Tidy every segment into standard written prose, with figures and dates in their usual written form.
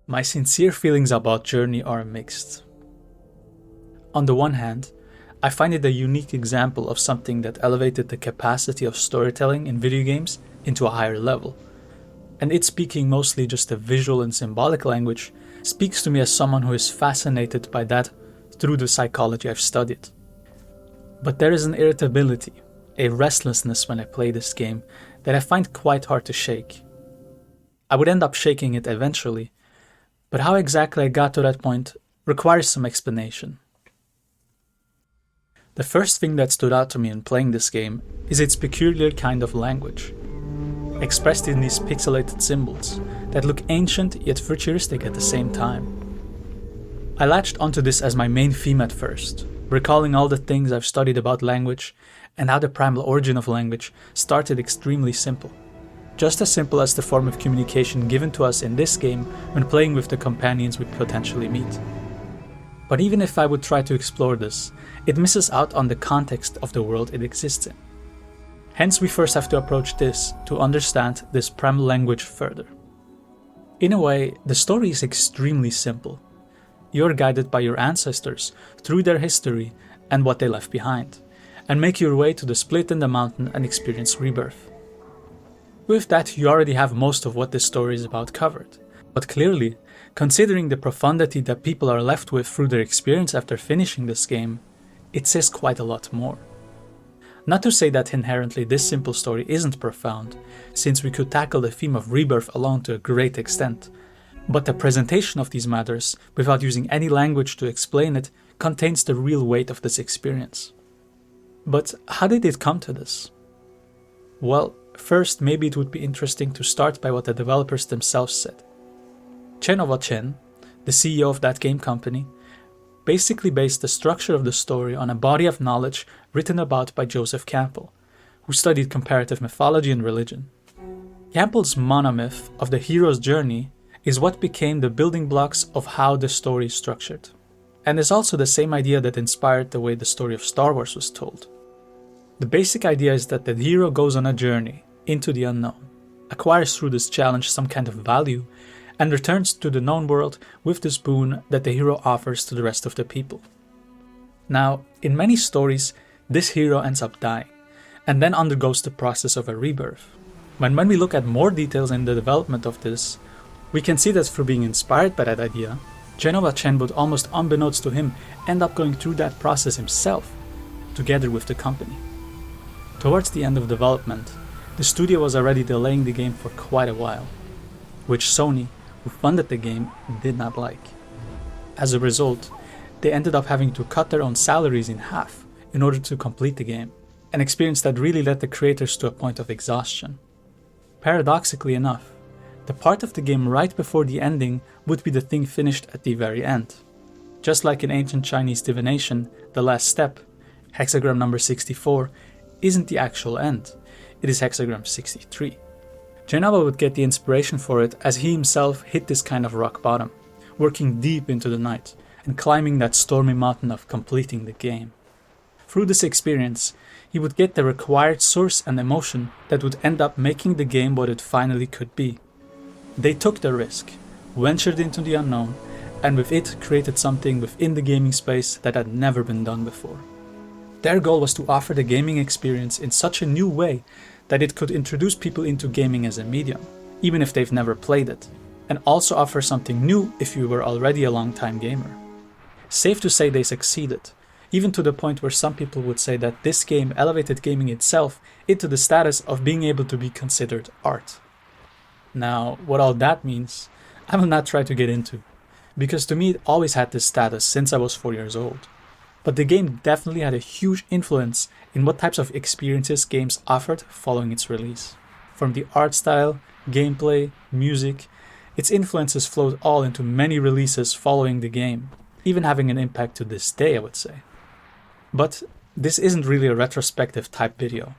My sincere feelings about Journey are mixed. On the one hand, I find it a unique example of something that elevated the capacity of storytelling in video games into a higher level, and it speaking mostly just a visual and symbolic language speaks to me as someone who is fascinated by that through the psychology I've studied. But there is an irritability, a restlessness when I play this game that I find quite hard to shake. I would end up shaking it eventually, but how exactly I got to that point requires some explanation. The first thing that stood out to me in playing this game is its peculiar kind of language, expressed in these pixelated symbols that look ancient yet futuristic at the same time. I latched onto this as my main theme at first, recalling all the things I've studied about language and how the primal origin of language started extremely simple. Just as simple as the form of communication given to us in this game when playing with the companions we potentially meet. But even if I would try to explore this, it misses out on the context of the world it exists in. Hence we first have to approach this to understand this primal language further. In a way, the story is extremely simple. You're guided by your ancestors through their history and what they left behind, and make your way to the split in the mountain and experience rebirth. With that, you already have most of what this story is about covered, but clearly, considering the profundity that people are left with through their experience after finishing this game, it says quite a lot more. Not to say that inherently this simple story isn't profound, since we could tackle the theme of rebirth alone to a great extent, but the presentation of these matters, without using any language to explain it, contains the real weight of this experience. But how did it come to this? Well, first maybe it would be interesting to start by what the developers themselves said. Chen, the CEO of that game company, basically based the structure of the story on a body of knowledge written about by Joseph Campbell, who studied comparative mythology and religion. Campbell's monomyth of the hero's journey is what became the building blocks of how the story is structured, and is also the same idea that inspired the way the story of Star Wars was told. The basic idea is that the hero goes on a journey into the unknown, acquires through this challenge some kind of value, and returns to the known world with this boon that the hero offers to the rest of the people. Now, in many stories, this hero ends up dying, and then undergoes the process of a rebirth. When we look at more details in the development of this, we can see that through being inspired by that idea, Chen would almost unbeknownst to him end up going through that process himself, together with the company. Towards the end of development, the studio was already delaying the game for quite a while, which Sony, who funded the game, did not like. As a result, they ended up having to cut their own salaries in half in order to complete the game, an experience that really led the creators to a point of exhaustion. Paradoxically enough, the part of the game right before the ending would be the thing finished at the very end. Just like in ancient Chinese divination, the last step, hexagram number 64, isn't the actual end, it is hexagram 63. Chen would get the inspiration for it as he himself hit this kind of rock bottom, working deep into the night and climbing that stormy mountain of completing the game. Through this experience, he would get the required source and emotion that would end up making the game what it finally could be. They took the risk, ventured into the unknown, and with it created something within the gaming space that had never been done before. Their goal was to offer the gaming experience in such a new way that it could introduce people into gaming as a medium, even if they've never played it, and also offer something new if you were already a long-time gamer. Safe to say they succeeded, even to the point where some people would say that this game elevated gaming itself into the status of being able to be considered art. Now, what all that means, I will not try to get into, because to me it always had this status since I was 4 years old. But the game definitely had a huge influence in what types of experiences games offered following its release. From the art style, gameplay, music, its influences flowed all into many releases following the game, even having an impact to this day, I would say. But this isn't really a retrospective type video,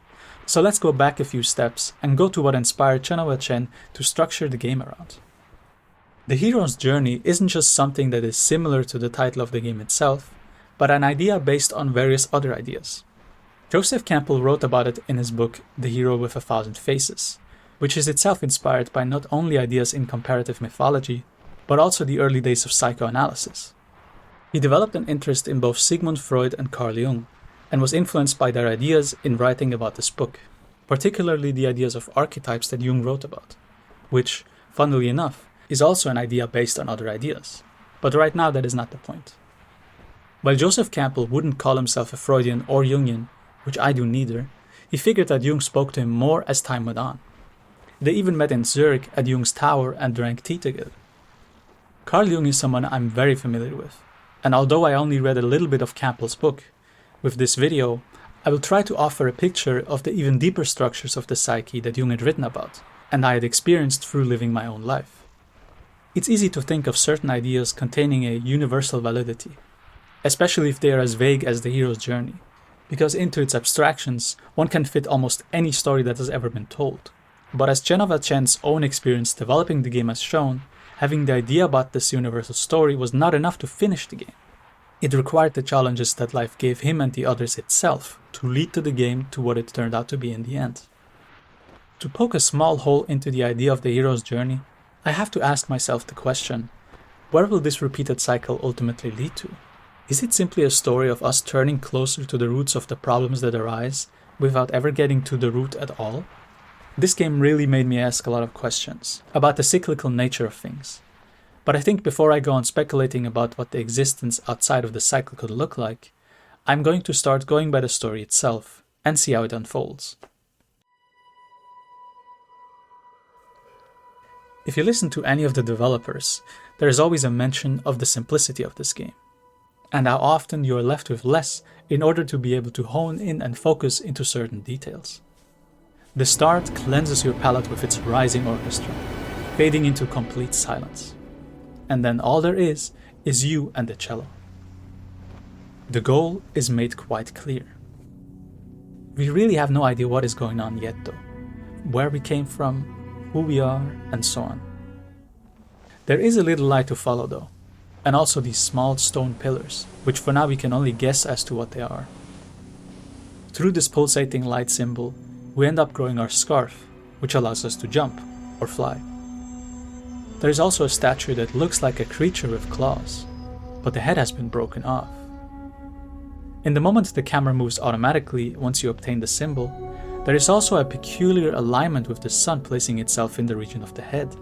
so let's go back a few steps and go to what inspired Chen to structure the game around. The hero's journey isn't just something that is similar to the title of the game itself, but an idea based on various other ideas. Joseph Campbell wrote about it in his book The Hero with a Thousand Faces, which is itself inspired by not only ideas in comparative mythology, but also the early days of psychoanalysis. He developed an interest in both Sigmund Freud and Carl Jung, and was influenced by their ideas in writing about this book, particularly the ideas of archetypes that Jung wrote about, which, funnily enough, is also an idea based on other ideas. But right now that is not the point. While Joseph Campbell wouldn't call himself a Freudian or Jungian, which I do neither, he figured that Jung spoke to him more as time went on. They even met in Zurich at Jung's tower and drank tea together. Carl Jung is someone I'm very familiar with, and although I only read a little bit of Campbell's book, with this video, I will try to offer a picture of the even deeper structures of the psyche that Jung had written about, and I had experienced through living my own life. It's easy to think of certain ideas containing a universal validity, especially if they are as vague as the hero's journey, because into its abstractions, one can fit almost any story that has ever been told. But as Genova Chen's own experience developing the game has shown, having the idea about this universal story was not enough to finish the game. It required the challenges that life gave him and the others itself to lead to the game to what it turned out to be in the end. To poke a small hole into the idea of the hero's journey, I have to ask myself the question, where will this repeated cycle ultimately lead to? Is it simply a story of us turning closer to the roots of the problems that arise without ever getting to the root at all? This game really made me ask a lot of questions about the cyclical nature of things. But I think before I go on speculating about what the existence outside of the cycle could look like, I'm going to start going by the story itself and see how it unfolds. If you listen to any of the developers, there is always a mention of the simplicity of this game, and how often you are left with less in order to be able to hone in and focus into certain details. The start cleanses your palate with its rising orchestra, fading into complete silence. And then all there is you and the cello. The goal is made quite clear. We really have no idea what is going on yet though, where we came from, who we are, and so on. There is a little light to follow though, and also these small stone pillars, which for now we can only guess as to what they are. Through this pulsating light symbol, we end up growing our scarf, which allows us to jump or fly. There is also a statue that looks like a creature with claws, but the head has been broken off. In the moment the camera moves automatically once you obtain the symbol, there is also a peculiar alignment with the sun placing itself in the region of the head.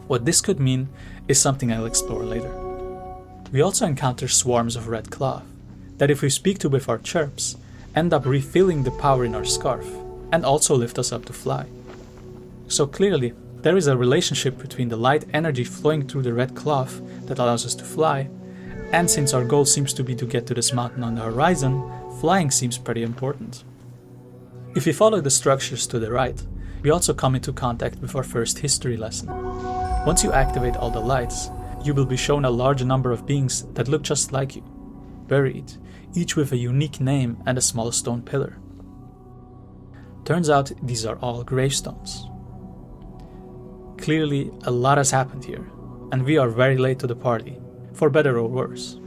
What this could mean is something I'll explore later. We also encounter swarms of red cloth, that if we speak to with our chirps, end up refilling the power in our scarf, and also lift us up to fly. So clearly, there is a relationship between the light energy flowing through the red cloth that allows us to fly, and since our goal seems to be to get to this mountain on the horizon, flying seems pretty important. If we follow the structures to the right, we also come into contact with our first history lesson. Once you activate all the lights, you will be shown a large number of beings that look just like you, buried, each with a unique name and a small stone pillar. Turns out these are all gravestones. Clearly, a lot has happened here, and we are very late to the party, for better or worse.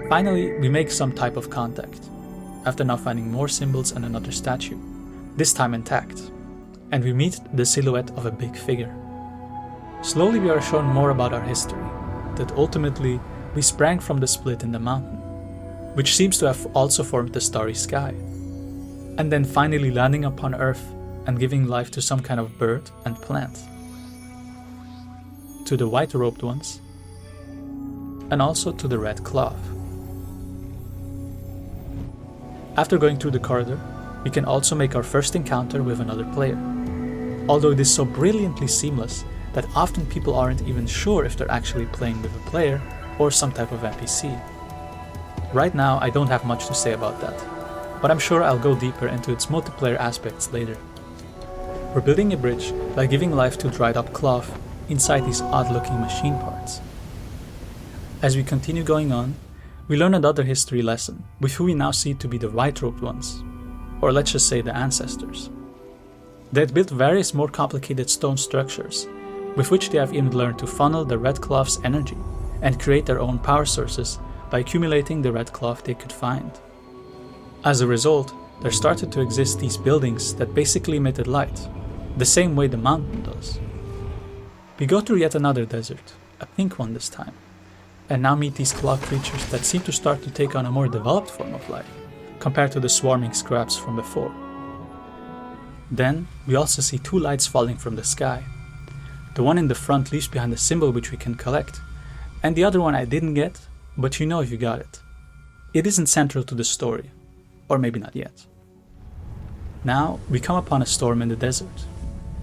Finally, we make some type of contact, after now finding more symbols and another statue, this time intact, and we meet the silhouette of a big figure. Slowly we are shown more about our history, that ultimately we sprang from the split in the mountain, which seems to have also formed the starry sky, and then finally landing upon Earth and giving life to some kind of bird and plant. To the white-robed ones, and also to the red cloth. After going through the corridor, we can also make our first encounter with another player, although it is so brilliantly seamless that often people aren't even sure if they're actually playing with a player or some type of NPC. Right now I don't have much to say about that, but I'm sure I'll go deeper into its multiplayer aspects later. We're building a bridge by giving life to dried up cloth inside these odd-looking machine parts. As we continue going on, we learn another history lesson with who we now see to be the white-robed ones, or let's just say the ancestors. They had built various more complicated stone structures, with which they have even learned to funnel the red cloth's energy and create their own power sources by accumulating the red cloth they could find. As a result, there started to exist these buildings that basically emitted light, the same way the mountain does. We go through yet another desert, a pink one this time, and now meet these claw creatures that seem to start to take on a more developed form of life, compared to the swarming scraps from before. Then, we also see two lights falling from the sky. The one in the front leaves behind a symbol which we can collect, and the other one I didn't get, but you know if you got it. It isn't central to the story, or maybe not yet. Now, we come upon a storm in the desert.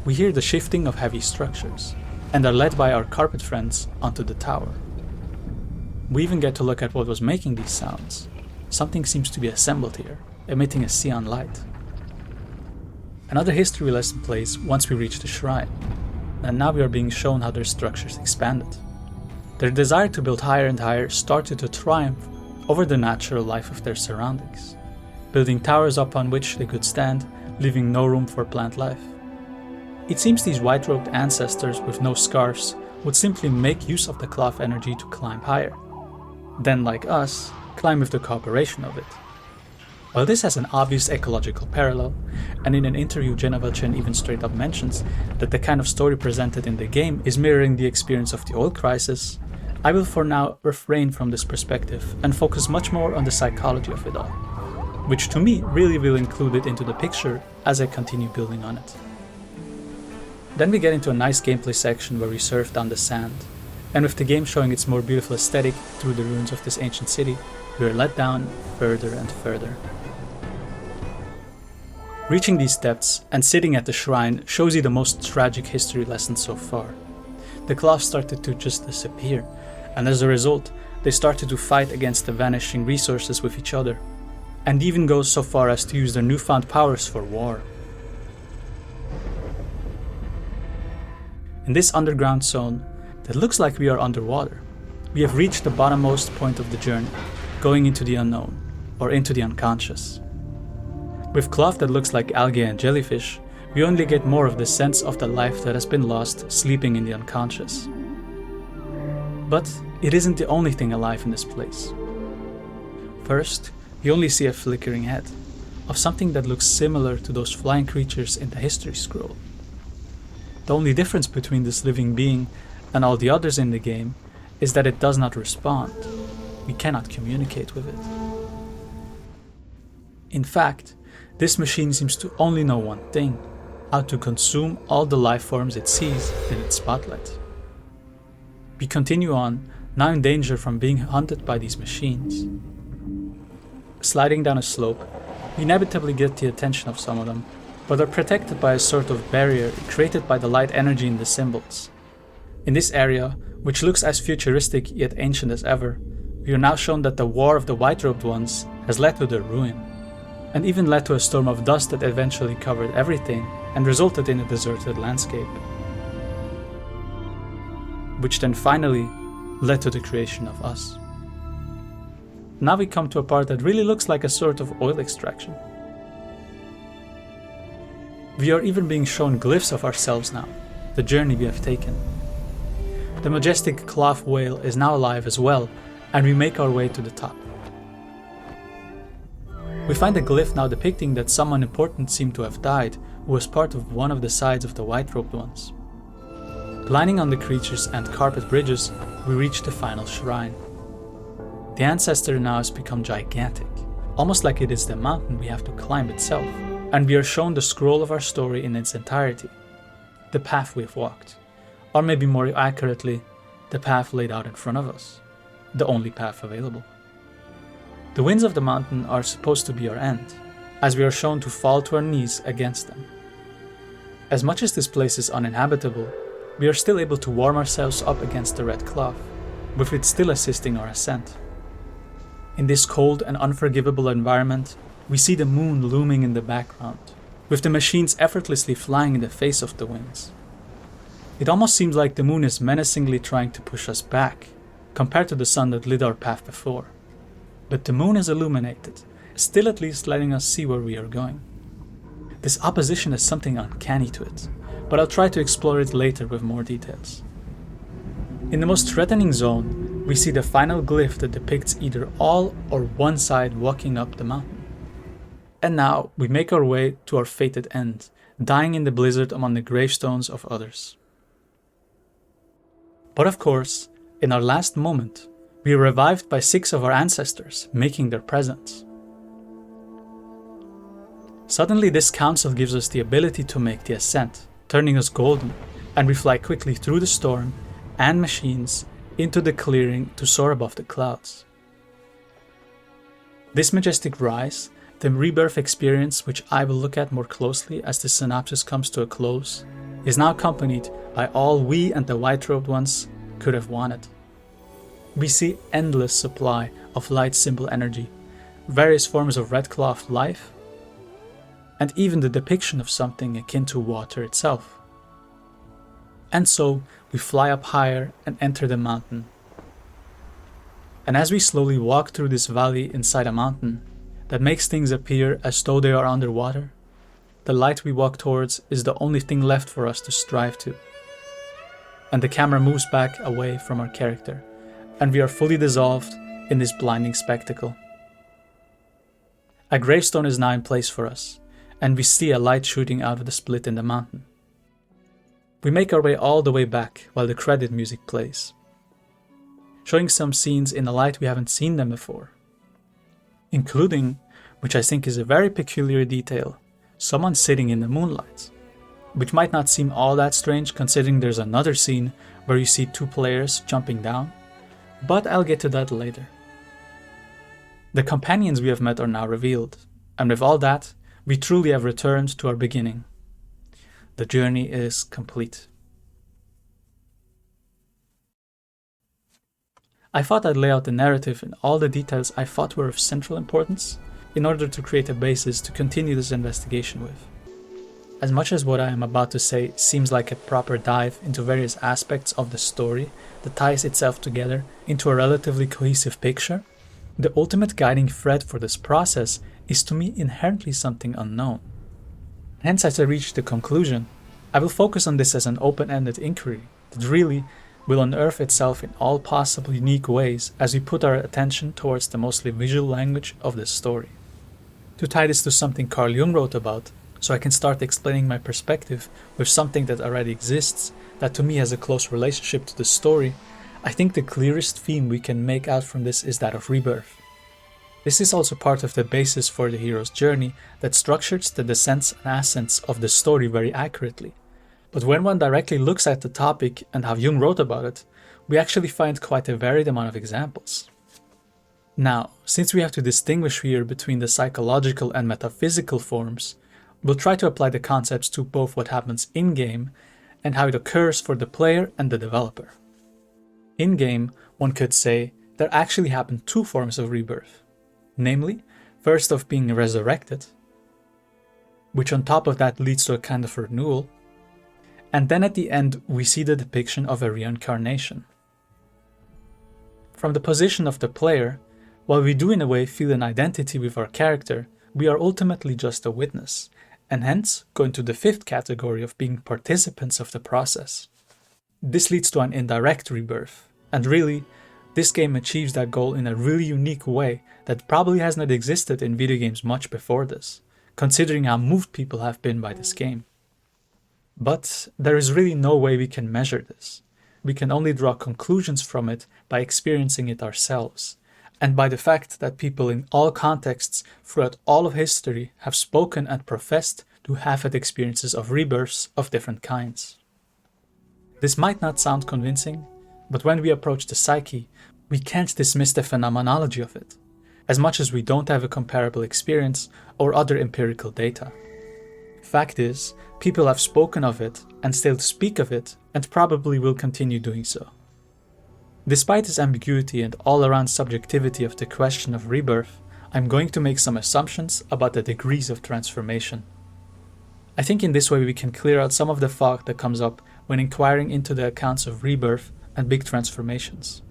We hear the shifting of heavy structures, and are led by our carpet friends onto the tower. We even get to look at what was making these sounds. Something seems to be assembled here, emitting a cyan light. Another history lesson plays once we reach the shrine, and now we are being shown how their structures expanded. Their desire to build higher and higher started to triumph over the natural life of their surroundings, building towers upon which they could stand, leaving no room for plant life. It seems these white-robed ancestors with no scarves would simply make use of the cloth energy to climb higher. Then, like us, climb with the cooperation of it. While this has an obvious ecological parallel, and in an interview Geneva Chen even straight up mentions that the kind of story presented in the game is mirroring the experience of the oil crisis, I will for now refrain from this perspective and focus much more on the psychology of it all, which to me really will include it into the picture as I continue building on it. Then we get into a nice gameplay section where we surf down the sand, and with the game showing its more beautiful aesthetic through the ruins of this ancient city, we are led down further and further. Reaching these depths and sitting at the shrine shows you the most tragic history lesson so far. The cloth started to just disappear, and as a result, they started to fight against the vanishing resources with each other, and even go so far as to use their newfound powers for war. In this underground zone, that looks like we are underwater, we have reached the bottommost point of the journey, going into the unknown, or into the unconscious. With cloth that looks like algae and jellyfish, we only get more of the sense of the life that has been lost sleeping in the unconscious. But it isn't the only thing alive in this place. First, we only see a flickering head of something that looks similar to those flying creatures in the history scroll. The only difference between this living being and all the others in the game is that it does not respond. We cannot communicate with it. In fact, this machine seems to only know one thing: how to consume all the life forms it sees in its spotlight. We continue on, now in danger from being hunted by these machines. Sliding down a slope, we inevitably get the attention of some of them, but are protected by a sort of barrier created by the light energy in the symbols. In this area, which looks as futuristic yet ancient as ever, we are now shown that the war of the white-robed ones has led to their ruin, and even led to a storm of dust that eventually covered everything and resulted in a deserted landscape, which then finally led to the creation of us. Now we come to a part that really looks like a sort of oil extraction. We are even being shown glyphs of ourselves now, the journey we have taken. The majestic cloth whale is now alive as well, and we make our way to the top. We find a glyph now depicting that someone important seemed to have died, who was part of one of the sides of the white-robed ones. Lining on the creatures and carpet bridges, we reach the final shrine. The ancestor now has become gigantic, almost like it is the mountain we have to climb itself, and we are shown the scroll of our story in its entirety, the path we have walked, or maybe more accurately, the path laid out in front of us, the only path available. The winds of the mountain are supposed to be our end, as we are shown to fall to our knees against them. As much as this place is uninhabitable, we are still able to warm ourselves up against the red cloth, with it still assisting our ascent. In this cold and unforgivable environment, we see the moon looming in the background, with the machines effortlessly flying in the face of the winds. It almost seems like the moon is menacingly trying to push us back, compared to the sun that lit our path before. But the moon is illuminated, still at least letting us see where we are going. This opposition has something uncanny to it, but I'll try to explore it later with more details. In the most threatening zone, we see the final glyph that depicts either all or one side walking up the mountain. And now we make our way to our fated end, dying in the blizzard among the gravestones of others. But of course, in our last moment, we are revived by 6 of our ancestors making their presence. Suddenly this council gives us the ability to make the ascent, turning us golden, and we fly quickly through the storm and machines into the clearing to soar above the clouds. This majestic rise, the rebirth experience, which I will look at more closely as the synopsis comes to a close, is now accompanied by all we and the white-robed ones could have wanted. We see endless supply of light symbol energy, various forms of red cloth life, and even the depiction of something akin to water itself. And so we fly up higher and enter the mountain. And as we slowly walk through this valley inside a mountain that makes things appear as though they are underwater, the light we walk towards is the only thing left for us to strive to. And the camera moves back away from our character, and we are fully dissolved in this blinding spectacle. A gravestone is now in place for us, and we see a light shooting out of the split in the mountain. We make our way all the way back while the credit music plays, showing some scenes in a light we haven't seen them before, including, which I think is a very peculiar detail, someone sitting in the moonlight, which might not seem all that strange considering there's another scene where you see 2 players jumping down, but I'll get to that later. The companions we have met are now revealed, and with all that, we truly have returned to our beginning. The journey is complete. I thought I'd lay out the narrative and all the details I thought were of central importance in order to create a basis to continue this investigation with. As much as what I am about to say seems like a proper dive into various aspects of the story that ties itself together into a relatively cohesive picture, the ultimate guiding thread for this process is to me inherently something unknown. Hence, as I reach the conclusion, I will focus on this as an open-ended inquiry that really will unearth itself in all possible unique ways as we put our attention towards the mostly visual language of this story. To tie this to something Carl Jung wrote about, so I can start explaining my perspective with something that already exists, that to me has a close relationship to the story, I think the clearest theme we can make out from this is that of rebirth. This is also part of the basis for the hero's journey that structures the descents and ascents of the story very accurately. But when one directly looks at the topic and how Jung wrote about it, we actually find quite a varied amount of examples. Now, since we have to distinguish here between the psychological and metaphysical forms, we'll try to apply the concepts to both what happens in-game and how it occurs for the player and the developer. In-game, one could say, there actually happen 2 forms of rebirth. Namely, first of being resurrected, which on top of that leads to a kind of renewal, and then at the end we see the depiction of a reincarnation. From the position of the player, while we do in a way feel an identity with our character, we are ultimately just a witness, and hence go into the 5th category of being participants of the process. This leads to an indirect rebirth, and really, this game achieves that goal in a really unique way that probably has not existed in video games much before this, considering how moved people have been by this game. But there is really no way we can measure this. We can only draw conclusions from it by experiencing it ourselves, and by the fact that people in all contexts throughout all of history have spoken and professed to have had experiences of rebirths of different kinds. This might not sound convincing, but when we approach the psyche, we can't dismiss the phenomenology of it, as much as we don't have a comparable experience or other empirical data. Fact is, people have spoken of it and still speak of it and probably will continue doing so. Despite this ambiguity and all-around subjectivity of the question of rebirth, I'm going to make some assumptions about the degrees of transformation. I think in this way we can clear out some of the fog that comes up when inquiring into the accounts of rebirth and big transformations.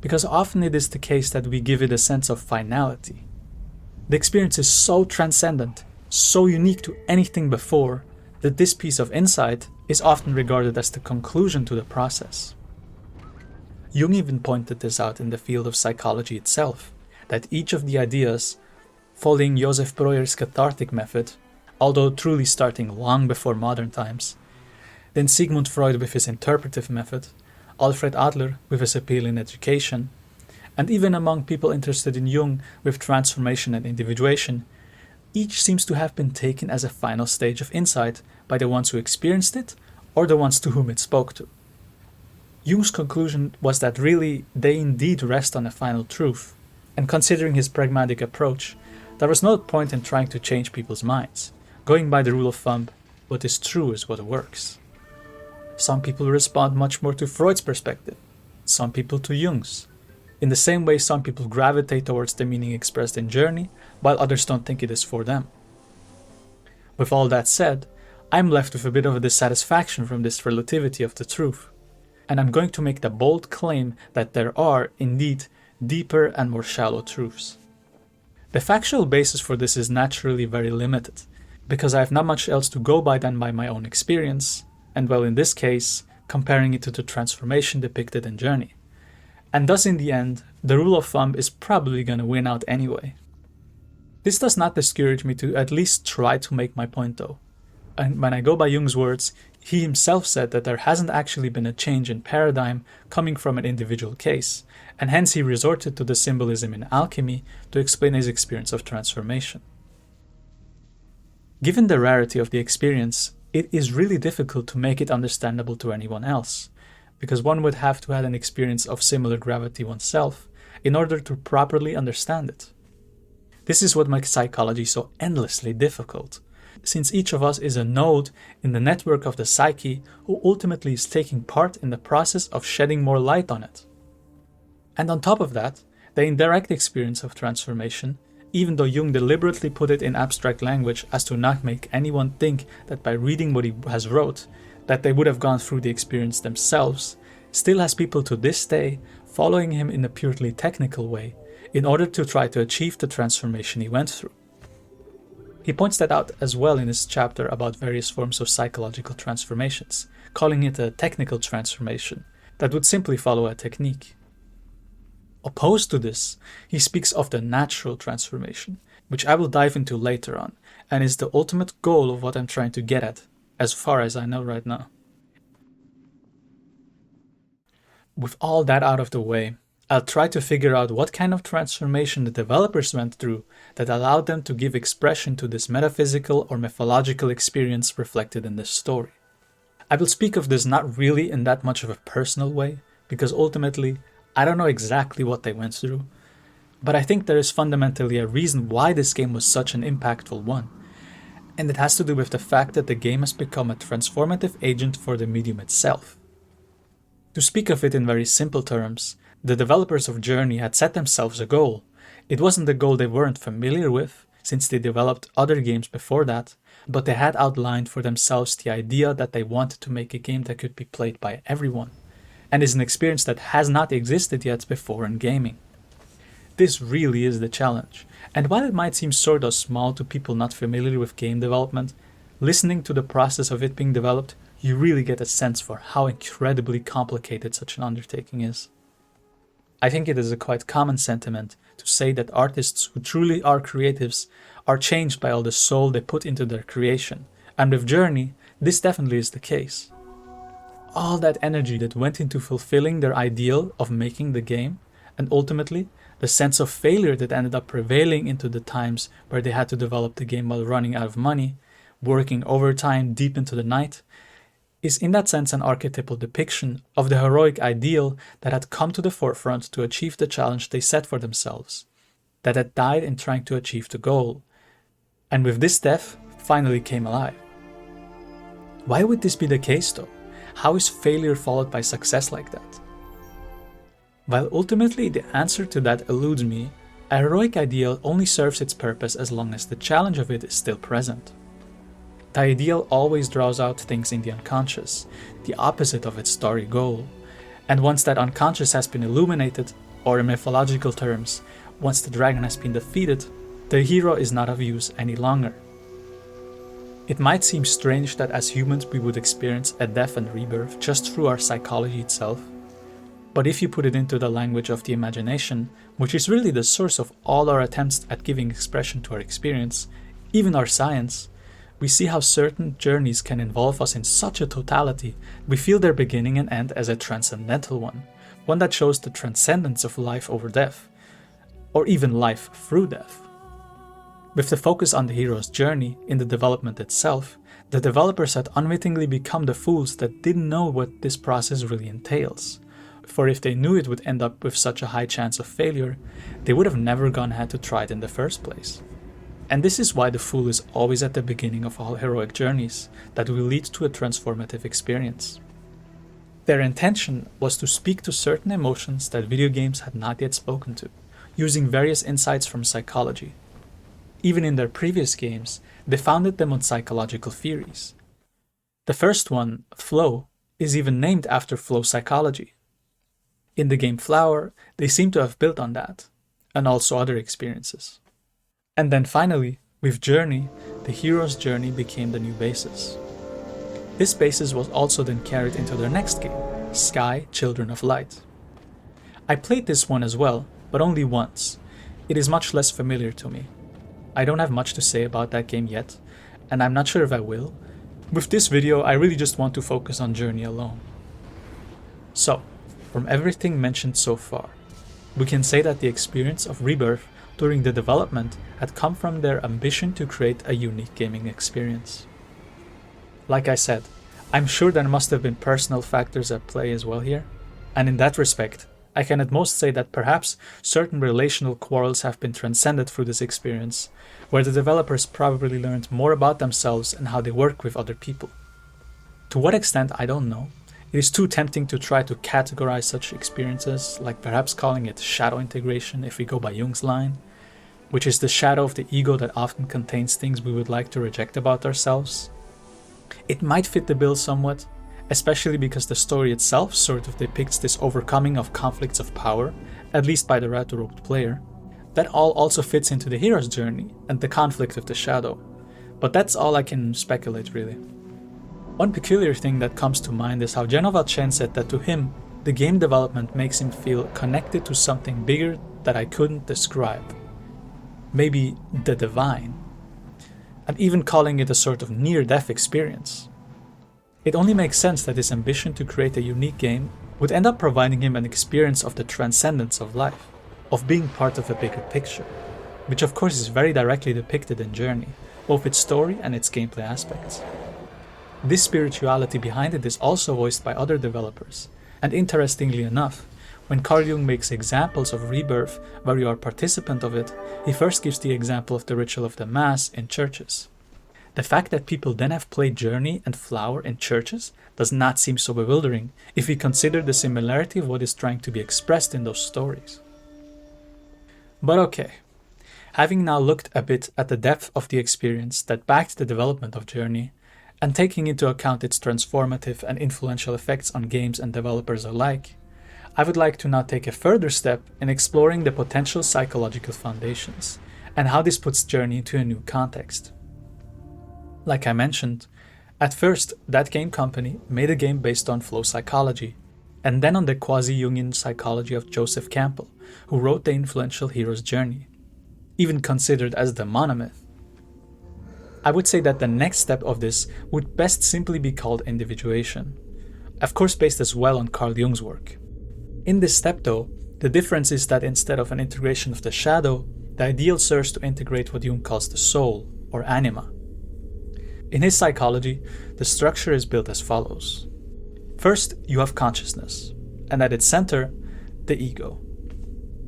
Because often it is the case that we give it a sense of finality. The experience is so transcendent, so unique to anything before, that this piece of insight is often regarded as the conclusion to the process. Jung even pointed this out in the field of psychology itself, that each of the ideas, following Joseph Breuer's cathartic method, although truly starting long before modern times, then Sigmund Freud with his interpretive method, Alfred Adler with his appeal in education, and even among people interested in Jung with transformation and individuation, each seems to have been taken as a final stage of insight by the ones who experienced it or the ones to whom it spoke to. Jung's conclusion was that really they indeed rest on a final truth, and considering his pragmatic approach, there was no point in trying to change people's minds, going by the rule of thumb, what is true is what works. Some people respond much more to Freud's perspective, some people to Jung's. In the same way some people gravitate towards the meaning expressed in Journey, while others don't think it is for them. With all that said, I'm left with a bit of a dissatisfaction from this relativity of the truth, and I'm going to make the bold claim that there are, indeed, deeper and more shallow truths. The factual basis for this is naturally very limited, because I have not much else to go by than by my own experience, and well, in this case, comparing it to the transformation depicted in Journey. And thus in the end, the rule of thumb is probably gonna win out anyway. This does not discourage me to at least try to make my point though. And when I go by Jung's words, he himself said that there hasn't actually been a change in paradigm coming from an individual case, and hence he resorted to the symbolism in alchemy to explain his experience of transformation. Given the rarity of the experience, it is really difficult to make it understandable to anyone else, because one would have to have an experience of similar gravity oneself in order to properly understand it. This is what makes psychology so endlessly difficult, since each of us is a node in the network of the psyche who ultimately is taking part in the process of shedding more light on it. And on top of that, the indirect experience of transformation, even though Jung deliberately put it in abstract language as to not make anyone think that by reading what he has wrote, that they would have gone through the experience themselves, still has people to this day following him in a purely technical way in order to try to achieve the transformation he went through. He points that out as well in his chapter about various forms of psychological transformations, calling it a technical transformation that would simply follow a technique. Opposed to this, he speaks of the natural transformation, which I will dive into later on, and is the ultimate goal of what I'm trying to get at, as far as I know right now. With all that out of the way, I'll try to figure out what kind of transformation the developers went through that allowed them to give expression to this metaphysical or mythological experience reflected in this story. I will speak of this not really in that much of a personal way, because ultimately, I don't know exactly what they went through, but I think there is fundamentally a reason why this game was such an impactful one, and it has to do with the fact that the game has become a transformative agent for the medium itself. To speak of it in very simple terms, the developers of Journey had set themselves a goal. It wasn't a goal they weren't familiar with, since they developed other games before that, but they had outlined for themselves the idea that they wanted to make a game that could be played by everyone, and is an experience that has not existed yet before in gaming. This really is the challenge, and while it might seem sort of small to people not familiar with game development, listening to the process of it being developed, you really get a sense for how incredibly complicated such an undertaking is. I think it is a quite common sentiment to say that artists who truly are creatives are changed by all the soul they put into their creation, and with Journey, this definitely is the case. All that energy that went into fulfilling their ideal of making the game, and ultimately, the sense of failure that ended up prevailing into the times where they had to develop the game while running out of money, working overtime deep into the night, is in that sense an archetypal depiction of the heroic ideal that had come to the forefront to achieve the challenge they set for themselves, that had died in trying to achieve the goal, and with this death finally came alive. Why would this be the case though? How is failure followed by success like that? While ultimately the answer to that eludes me, a heroic ideal only serves its purpose as long as the challenge of it is still present. The ideal always draws out things in the unconscious, the opposite of its story goal, and once that unconscious has been illuminated, or in mythological terms, once the dragon has been defeated, the hero is not of use any longer. It might seem strange that as humans we would experience a death and rebirth just through our psychology itself, but if you put it into the language of the imagination, which is really the source of all our attempts at giving expression to our experience, even our science, we see how certain journeys can involve us in such a totality. We feel their beginning and end as a transcendental one that shows the transcendence of life over death, or even life through death. With the focus on the hero's journey in the development itself, the developers had unwittingly become the fools that didn't know what this process really entails. For if they knew it would end up with such a high chance of failure, they would have never gone ahead to try it in the first place. And this is why the fool is always at the beginning of all heroic journeys that will lead to a transformative experience. Their intention was to speak to certain emotions that video games had not yet spoken to, using various insights from psychology. Even in their previous games, they founded them on psychological theories. The first one, Flow, is even named after flow psychology. In the game Flower, they seem to have built on that, and also other experiences. And then finally, with Journey, the hero's journey became the new basis. This basis was also then carried into their next game, Sky, Children of Light. I played this one as well, but only once. It is much less familiar to me. I don't have much to say about that game yet, and I'm not sure if I will. With this video, I really just want to focus on Journey alone. So, from everything mentioned so far, we can say that the experience of Rebirth during the development had come from their ambition to create a unique gaming experience. Like I said, I'm sure there must have been personal factors at play as well here, and in that respect, I can at most say that perhaps certain relational quarrels have been transcended through this experience, where the developers probably learned more about themselves and how they work with other people. To what extent, I don't know. It is too tempting to try to categorize such experiences, like perhaps calling it shadow integration if we go by Jung's line, which is the shadow of the ego that often contains things we would like to reject about ourselves. It might fit the bill somewhat, especially because the story itself sort of depicts this overcoming of conflicts of power, at least by the routed player. That all also fits into the hero's journey and the conflict of the shadow, but that's all I can speculate really. One peculiar thing that comes to mind is how Genova Chen said that to him, the game development makes him feel connected to something bigger that I couldn't describe. Maybe the divine. And even calling it a sort of near-death experience. It only makes sense that his ambition to create a unique game would end up providing him an experience of the transcendence of life, of being part of a bigger picture, which of course is very directly depicted in Journey, both its story and its gameplay aspects. This spirituality behind it is also voiced by other developers, and interestingly enough, when Carl Jung makes examples of rebirth where you are a participant of it, he first gives the example of the ritual of the Mass in churches. The fact that people then have played Journey and Flower in churches does not seem so bewildering if we consider the similarity of what is trying to be expressed in those stories. But okay, having now looked a bit at the depth of the experience that backed the development of Journey, and taking into account its transformative and influential effects on games and developers alike, I would like to now take a further step in exploring the potential psychological foundations, and how this puts Journey into a new context. Like I mentioned, at first That Game Company made a game based on flow psychology, and then on the quasi-Jungian psychology of Joseph Campbell, who wrote the influential hero's journey, even considered as the monomyth. I would say that the next step of this would best simply be called individuation, of course based as well on Carl Jung's work. In this step though, the difference is that instead of an integration of the shadow, the ideal serves to integrate what Jung calls the soul, or anima. In his psychology, the structure is built as follows. First, you have consciousness, and at its center, the ego.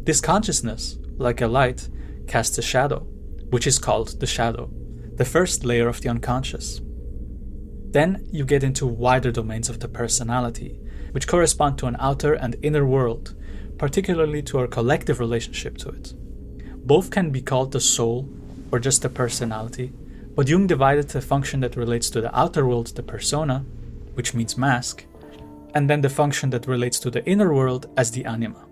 This consciousness, like a light, casts a shadow, which is called the shadow, the first layer of the unconscious. Then you get into wider domains of the personality, which correspond to an outer and inner world, particularly to our collective relationship to it. Both can be called the soul, or just the personality, but Jung divided the function that relates to the outer world, the persona, which means mask, and then the function that relates to the inner world as the anima.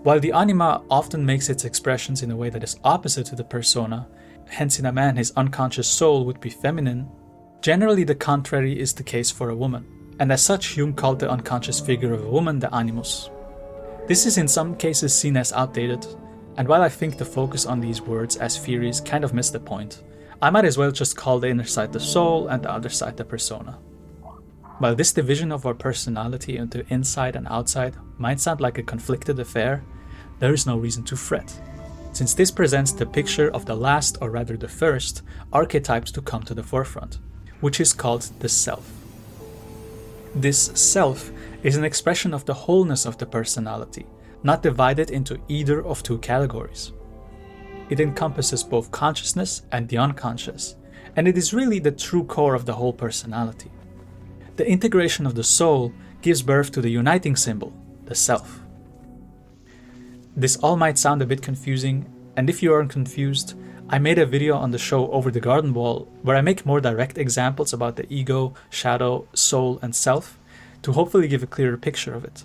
While the anima often makes its expressions in a way that is opposite to the persona, hence in a man his unconscious soul would be feminine, generally the contrary is the case for a woman, and as such Jung called the unconscious figure of a woman the animus. This is in some cases seen as outdated, and while I think the focus on these words as theories kind of missed the point, I might as well just call the inner side the soul and the outer side the persona. While this division of our personality into inside and outside might sound like a conflicted affair, there is no reason to fret, since this presents the picture of the last, or rather the first, archetypes to come to the forefront, which is called the self. This self is an expression of the wholeness of the personality, not divided into either of two categories. It encompasses both consciousness and the unconscious, and it is really the true core of the whole personality. The integration of the soul gives birth to the uniting symbol, the self. This all might sound a bit confusing, and if you aren't confused, I made a video on the show Over the Garden Wall where I make more direct examples about the ego, shadow, soul, and self to hopefully give a clearer picture of it.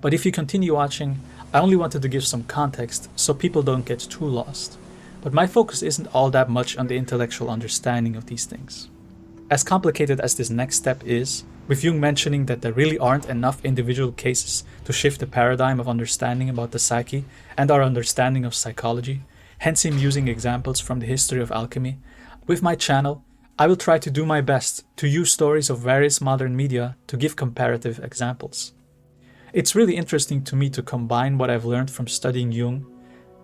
But if you continue watching, I only wanted to give some context so people don't get too lost. But my focus isn't all that much on the intellectual understanding of these things. As complicated as this next step is, with Jung mentioning that there really aren't enough individual cases to shift the paradigm of understanding about the psyche and our understanding of psychology, hence him using examples from the history of alchemy, with my channel, I will try to do my best to use stories of various modern media to give comparative examples. It's really interesting to me to combine what I've learned from studying Jung,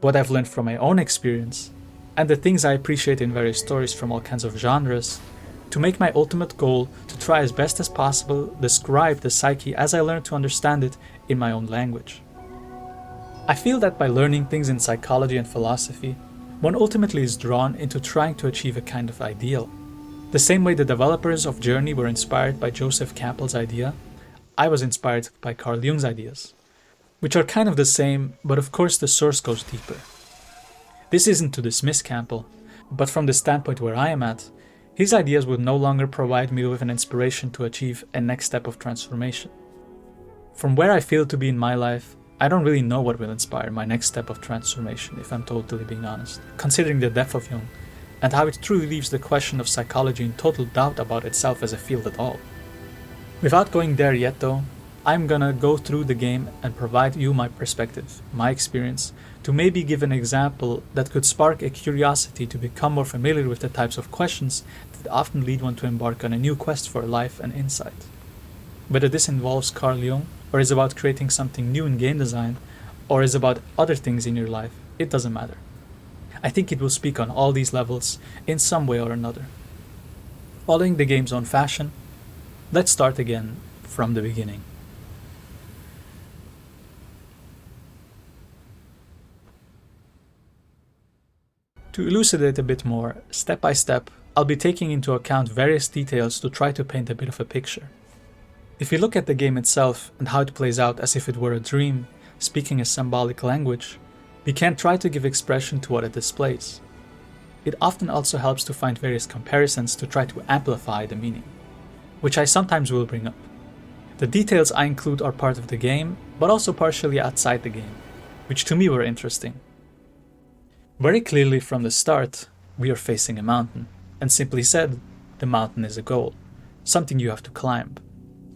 what I've learned from my own experience, and the things I appreciate in various stories from all kinds of genres, to make my ultimate goal to try as best as possible describe the psyche as I learn to understand it in my own language. I feel that by learning things in psychology and philosophy, one ultimately is drawn into trying to achieve a kind of ideal. The same way the developers of Journey were inspired by Joseph Campbell's idea, I was inspired by Carl Jung's ideas, which are kind of the same, but of course the source goes deeper. This isn't to dismiss Campbell, but from the standpoint where I am at, his ideas would no longer provide me with an inspiration to achieve a next step of transformation. From where I feel to be in my life, I don't really know what will inspire my next step of transformation, if I'm totally being honest, considering the depth of Jung, and how it truly leaves the question of psychology in total doubt about itself as a field at all. Without going there yet though, I'm gonna go through the game and provide you my perspective, my experience, to maybe give an example that could spark a curiosity to become more familiar with the types of questions that often lead one to embark on a new quest for life and insight. Whether this involves Carl Jung, or is about creating something new in game design, or is about other things in your life, it doesn't matter. I think it will speak on all these levels in some way or another. Following the game's own fashion, let's start again from the beginning. To elucidate a bit more, step by step, I'll be taking into account various details to try to paint a bit of a picture. If you look at the game itself and how it plays out as if it were a dream, speaking a symbolic language, we can try to give expression to what it displays. It often also helps to find various comparisons to try to amplify the meaning, which I sometimes will bring up. The details I include are part of the game, but also partially outside the game, which to me were interesting. Very clearly from the start, we are facing a mountain, and simply said, the mountain is a goal, something you have to climb.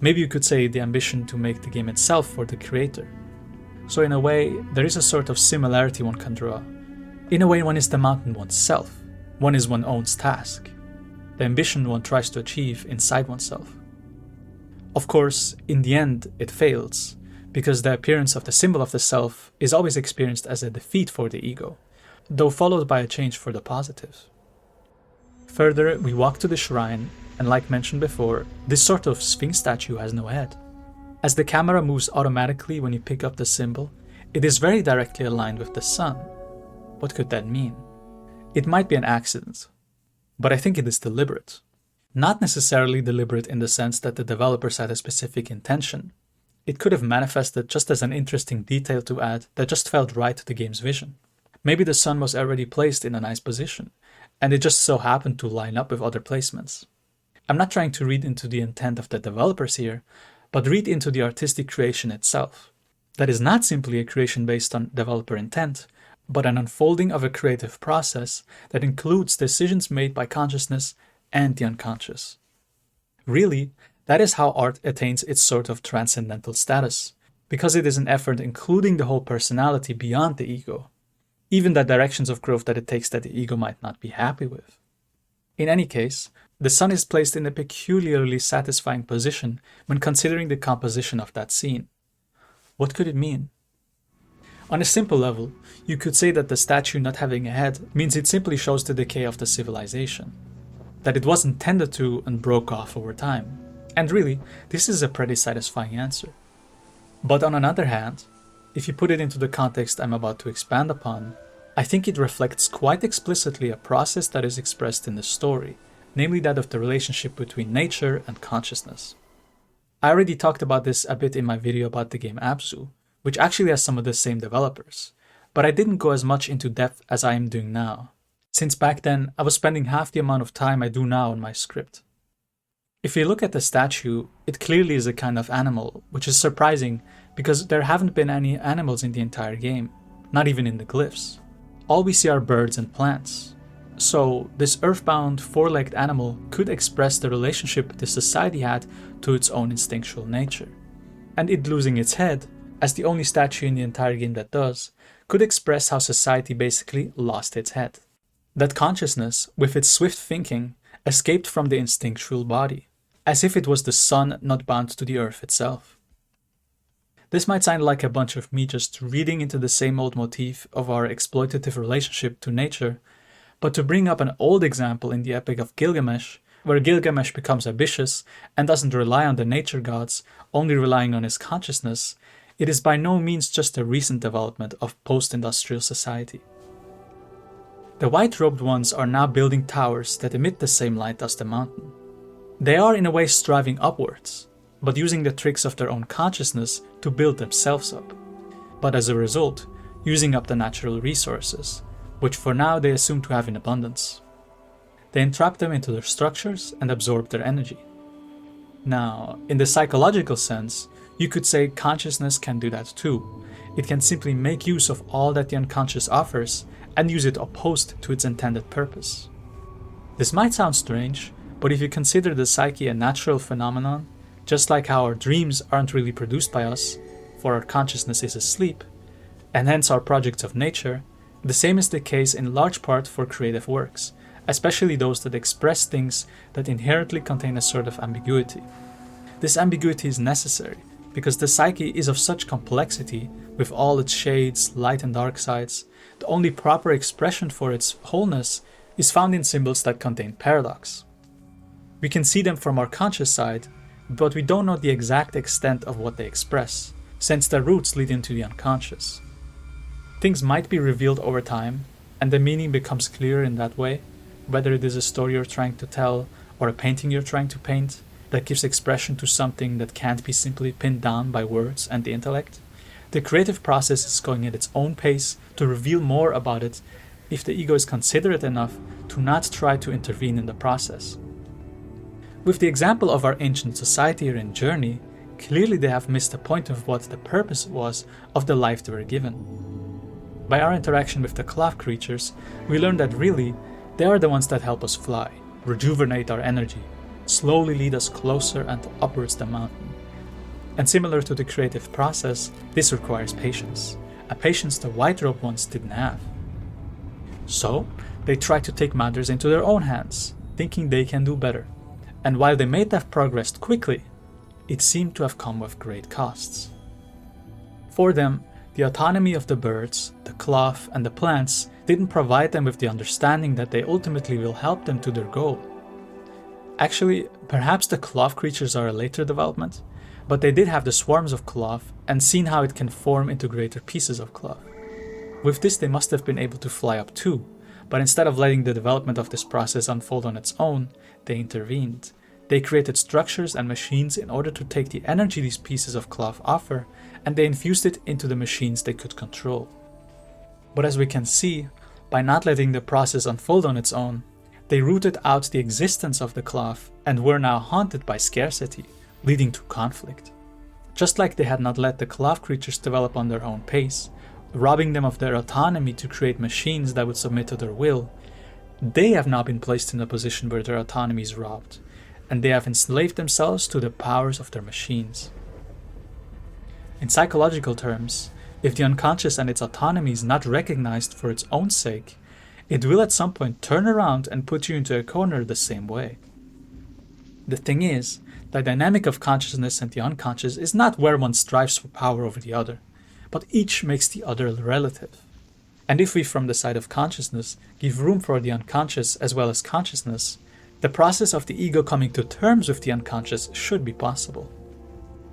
Maybe you could say the ambition to make the game itself for the creator. So in a way, there is a sort of similarity one can draw. In a way, one is the mountain oneself. One is one's own task. The ambition one tries to achieve inside oneself. Of course, in the end, it fails, because the appearance of the symbol of the self is always experienced as a defeat for the ego, though followed by a change for the positive. Further, we walk to the shrine, and like mentioned before, this sort of sphinx statue has no head. As the camera moves automatically when you pick up the symbol, it is very directly aligned with the sun. What could that mean? It might be an accident, but I think it is deliberate. Not necessarily deliberate in the sense that the developers had a specific intention. It could have manifested just as an interesting detail to add that just felt right to the game's vision. Maybe the sun was already placed in a nice position, and it just so happened to line up with other placements. I'm not trying to read into the intent of the developers here, but read into the artistic creation itself. That is not simply a creation based on developer intent, but an unfolding of a creative process that includes decisions made by consciousness and the unconscious. Really, that is how art attains its sort of transcendental status, because it is an effort including the whole personality beyond the ego, even the directions of growth that it takes that the ego might not be happy with. In any case, the sun is placed in a peculiarly satisfying position when considering the composition of that scene. What could it mean? On a simple level, you could say that the statue not having a head means it simply shows the decay of the civilization, that it wasn't tended to and broke off over time. And really, this is a pretty satisfying answer. But on another hand, if you put it into the context I'm about to expand upon, I think it reflects quite explicitly a process that is expressed in the story, namely that of the relationship between nature and consciousness. I already talked about this a bit in my video about the game Abzu, which actually has some of the same developers, but I didn't go as much into depth as I am doing now, since back then I was spending half the amount of time I do now on my script. If you look at the statue, it clearly is a kind of animal, which is surprising because there haven't been any animals in the entire game, not even in the glyphs. All we see are birds and plants. So this earthbound, four-legged animal could express the relationship the society had to its own instinctual nature. And it losing its head, as the only statue in the entire game that does, could express how society basically lost its head. That consciousness, with its swift thinking, escaped from the instinctual body, as if it was the sun not bound to the earth itself. This might sound like a bunch of me just reading into the same old motif of our exploitative relationship to nature, but to bring up an old example in the Epic of Gilgamesh, where Gilgamesh becomes ambitious and doesn't rely on the nature gods, only relying on his consciousness, it is by no means just a recent development of post-industrial society. The white-robed ones are now building towers that emit the same light as the mountain. They are in a way striving upwards, but using the tricks of their own consciousness to build themselves up. But as a result, using up the natural resources, which for now they assume to have in abundance. They entrap them into their structures and absorb their energy. Now, in the psychological sense, you could say consciousness can do that too. It can simply make use of all that the unconscious offers and use it opposed to its intended purpose. This might sound strange, but if you consider the psyche a natural phenomenon, just like how our dreams aren't really produced by us, for our consciousness is asleep, and hence our projects of nature, the same is the case in large part for creative works, especially those that express things that inherently contain a sort of ambiguity. This ambiguity is necessary, because the psyche is of such complexity, with all its shades, light and dark sides. The only proper expression for its wholeness is found in symbols that contain paradox. We can see them from our conscious side, but we don't know the exact extent of what they express, since their roots lead into the unconscious. Things might be revealed over time, and the meaning becomes clearer in that way, whether it is a story you're trying to tell or a painting you're trying to paint, that gives expression to something that can't be simply pinned down by words and the intellect. The creative process is going at its own pace to reveal more about it if the ego is considerate enough to not try to intervene in the process. With the example of our ancient society here in Journey, clearly they have missed the point of what the purpose was of the life they were given. By our interaction with the cloth creatures, we learn that really, they are the ones that help us fly, rejuvenate our energy, slowly lead us closer and upwards the mountain. And similar to the creative process, this requires patience, a patience the white-robed ones didn't have. So, they tried to take matters into their own hands, thinking they can do better. And while they may have progressed quickly, it seemed to have come with great costs. For them, the autonomy of the birds, the cloth, and the plants didn't provide them with the understanding that they ultimately will help them to their goal. Actually, perhaps the cloth creatures are a later development, but they did have the swarms of cloth and seen how it can form into greater pieces of cloth. With this they must have been able to fly up too, but instead of letting the development of this process unfold on its own, they intervened. They created structures and machines in order to take the energy these pieces of cloth offer, and they infused it into the machines they could control. But as we can see, by not letting the process unfold on its own, they rooted out the existence of the cloth and were now haunted by scarcity, leading to conflict. Just like they had not let the cloth creatures develop on their own pace, robbing them of their autonomy to create machines that would submit to their will, they have now been placed in a position where their autonomy is robbed, and they have enslaved themselves to the powers of their machines. In psychological terms, if the unconscious and its autonomy is not recognized for its own sake, it will at some point turn around and put you into a corner the same way. The thing is, the dynamic of consciousness and the unconscious is not where one strives for power over the other, but each makes the other relative. And if we, from the side of consciousness, give room for the unconscious as well as consciousness, the process of the ego coming to terms with the unconscious should be possible.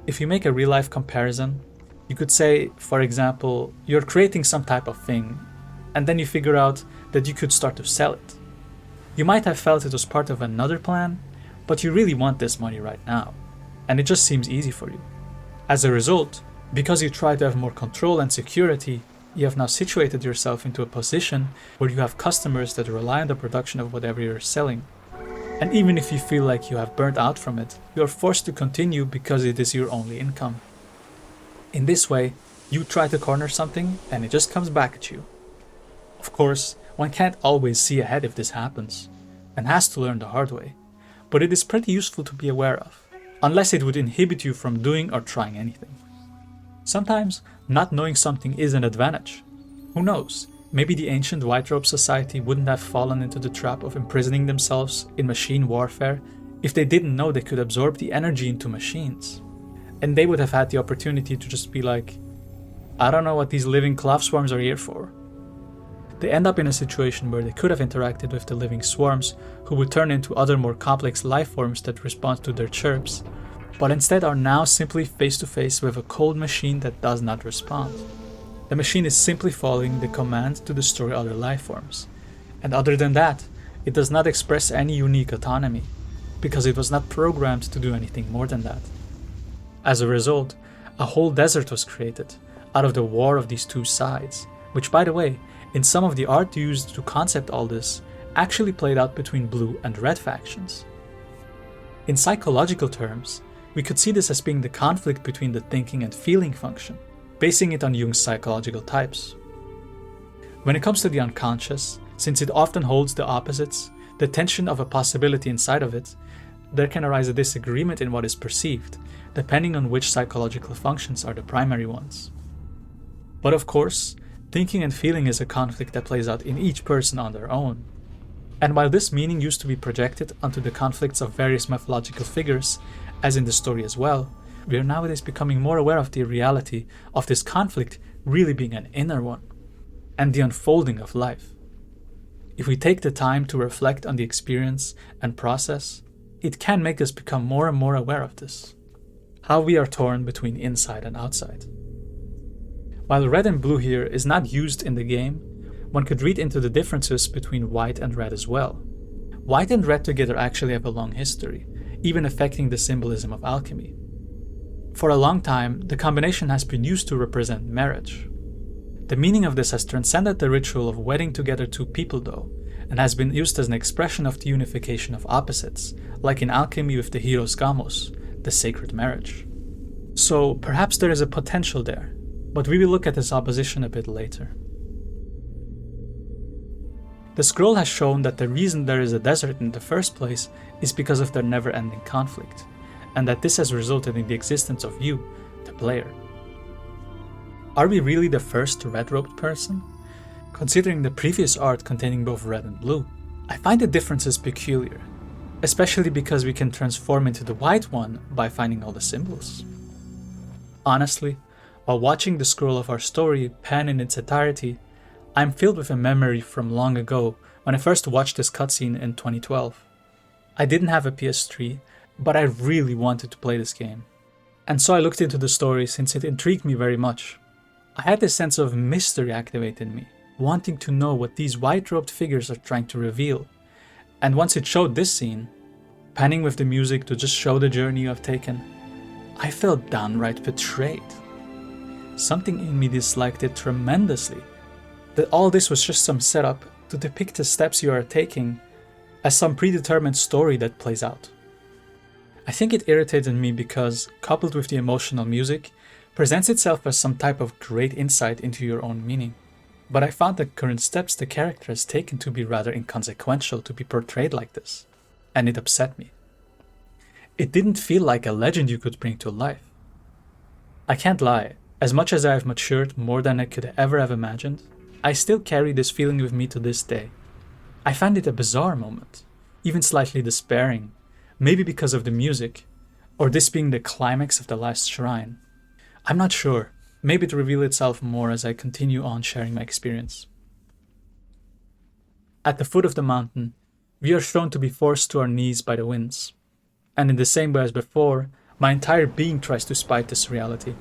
If you make a real-life comparison, you could say, for example, you're creating some type of thing, and then you figure out that you could start to sell it. You might have felt it was part of another plan, but you really want this money right now, and it just seems easy for you. As a result, because you try to have more control and security, you have now situated yourself into a position where you have customers that rely on the production of whatever you're selling. And even if you feel like you have burnt out from it, you are forced to continue because it is your only income. In this way, you try to corner something and it just comes back at you. Of course, one can't always see ahead if this happens, and has to learn the hard way, but it is pretty useful to be aware of, unless it would inhibit you from doing or trying anything. Sometimes, not knowing something is an advantage. Who knows, maybe the ancient white robe society wouldn't have fallen into the trap of imprisoning themselves in machine warfare if they didn't know they could absorb the energy into machines. And they would have had the opportunity to just be like, I don't know what these living cloth swarms are here for. They end up in a situation where they could have interacted with the living swarms, who would turn into other more complex life forms that respond to their chirps, but instead are now simply face to face with a cold machine that does not respond. The machine is simply following the command to destroy other life forms, and other than that, it does not express any unique autonomy, because it was not programmed to do anything more than that. As a result, a whole desert was created out of the war of these two sides, which, by the way, in some of the art used to concept all this, actually played out between blue and red factions. In psychological terms, we could see this as being the conflict between the thinking and feeling function, basing it on Jung's psychological types. When it comes to the unconscious, since it often holds the opposites, the tension of a possibility inside of it, there can arise a disagreement in what is perceived, depending on which psychological functions are the primary ones. But of course, thinking and feeling is a conflict that plays out in each person on their own. And while this meaning used to be projected onto the conflicts of various mythological figures, as in the story as well, we are nowadays becoming more aware of the reality of this conflict really being an inner one, and the unfolding of life. If we take the time to reflect on the experience and process, it can make us become more and more aware of this, how we are torn between inside and outside. While red and blue here is not used in the game, one could read into the differences between white and red as well. White and red together actually have a long history, even affecting the symbolism of alchemy. For a long time, the combination has been used to represent marriage. The meaning of this has transcended the ritual of wedding together two people though, and has been used as an expression of the unification of opposites, like in alchemy with the Hieros Gamos, the sacred marriage. So perhaps there is a potential there, but we will look at this opposition a bit later. The scroll has shown that the reason there is a desert in the first place is because of their never-ending conflict, and that this has resulted in the existence of you, the player. Are we really the first red-robed person? Considering the previous art containing both red and blue, I find the differences peculiar, especially because we can transform into the white one by finding all the symbols. Honestly, while watching the scroll of our story pan in its entirety, I am filled with a memory from long ago when I first watched this cutscene in 2012. I didn't have a PS3, but I really wanted to play this game, and so I looked into the story since it intrigued me very much. I had this sense of mystery activate in me, wanting to know what these white-robed figures are trying to reveal, and once it showed this scene, panning with the music to just show the journey you have taken, I felt downright betrayed. Something in me disliked it tremendously, that all this was just some setup to depict the steps you are taking as some predetermined story that plays out. I think it irritated me because, coupled with the emotional music, presents itself as some type of great insight into your own meaning. But I found the current steps the character has taken to be rather inconsequential to be portrayed like this, and it upset me. It didn't feel like a legend you could bring to life. I can't lie, as much as I have matured more than I could ever have imagined, I still carry this feeling with me to this day, I find it a bizarre moment, even slightly despairing, maybe because of the music, or this being the climax of the last shrine. I'm not sure, maybe it will reveal itself more as I continue on sharing my experience. At the foot of the mountain, we are shown to be forced to our knees by the winds, and in the same way as before, my entire being tries to spite this reality.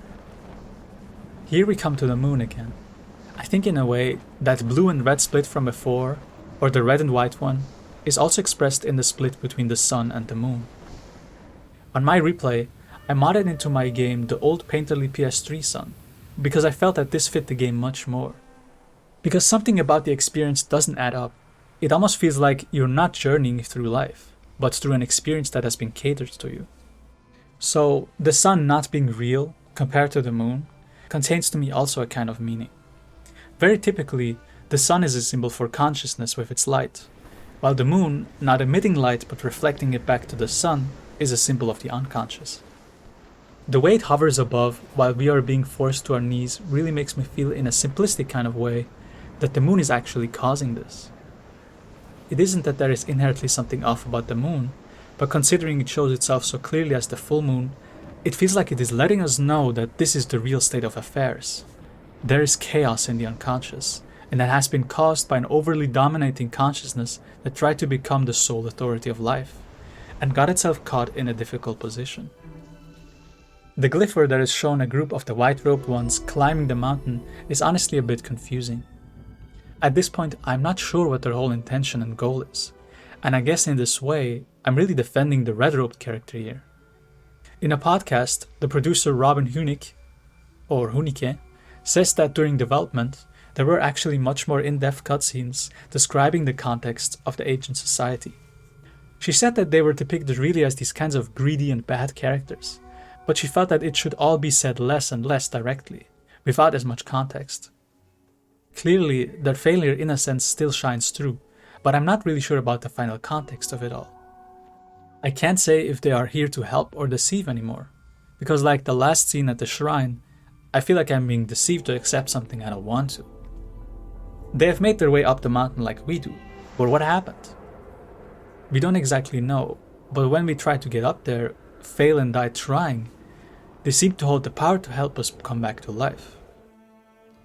Here we come to the moon again. I think in a way, that blue and red split from before, or the red and white one, is also expressed in the split between the sun and the moon. On my replay, I modded into my game the old painterly PS3 sun, because I felt that this fit the game much more. Because something about the experience doesn't add up. It almost feels like you're not journeying through life, but through an experience that has been catered to you. So, the sun not being real, compared to the moon, contains to me also a kind of meaning. Very typically, the sun is a symbol for consciousness with its light, while the moon, not emitting light but reflecting it back to the sun, is a symbol of the unconscious. The way it hovers above while we are being forced to our knees really makes me feel in a simplistic kind of way that the moon is actually causing this. It isn't that there is inherently something off about the moon, but considering it shows itself so clearly as the full moon, it feels like it is letting us know that this is the real state of affairs. There is chaos in the unconscious, and that has been caused by an overly dominating consciousness that tried to become the sole authority of life, and got itself caught in a difficult position. The glyph where there is shown a group of the white-robed ones climbing the mountain is honestly a bit confusing. At this point, I'm not sure what their whole intention and goal is, and I guess in this way, I'm really defending the red-robed character here. In a podcast, the producer Robin Hunicke, or Hunicke, says that during development, there were actually much more in-depth cutscenes describing the context of the ancient society. She said that they were depicted really as these kinds of greedy and bad characters, but she felt that it should all be said less and less directly, without as much context. Clearly, their failure in a sense still shines through, but I'm not really sure about the final context of it all. I can't say if they are here to help or deceive anymore, because like the last scene at the shrine, I feel like I'm being deceived to accept something I don't want to. They have made their way up the mountain like we do, but what happened? We don't exactly know, but when we try to get up there, fail and die trying, they seem to hold the power to help us come back to life.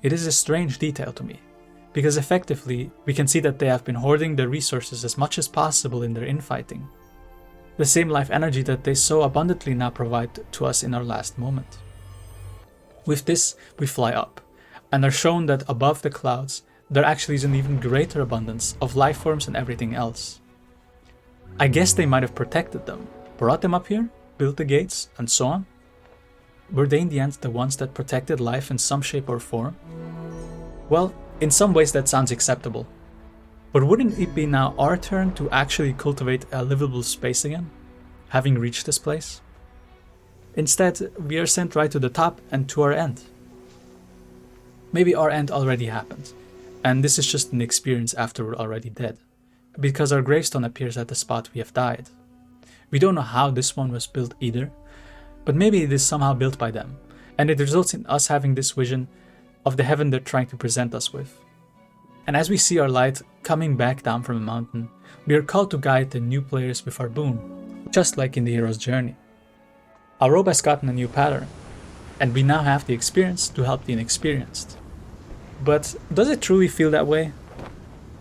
It is a strange detail to me, because effectively we can see that they have been hoarding their resources as much as possible in their infighting. The same life energy that they so abundantly now provide to us in our last moment. With this, we fly up, and are shown that above the clouds, there actually is an even greater abundance of life forms and everything else. I guess they might have protected them, brought them up here, built the gates, and so on. Were they in the end the ones that protected life in some shape or form? Well, in some ways that sounds acceptable. But wouldn't it be now our turn to actually cultivate a livable space again, having reached this place? Instead, we are sent right to the top and to our end. Maybe our end already happened, and this is just an experience after we're already dead, because our gravestone appears at the spot we have died. We don't know how this one was built either, but maybe it is somehow built by them, and it results in us having this vision of the heaven they're trying to present us with. And as we see our light coming back down from the mountain, we are called to guide the new players with our boon, just like in the hero's journey. Our robe has gotten a new pattern, and we now have the experience to help the inexperienced. But does it truly feel that way?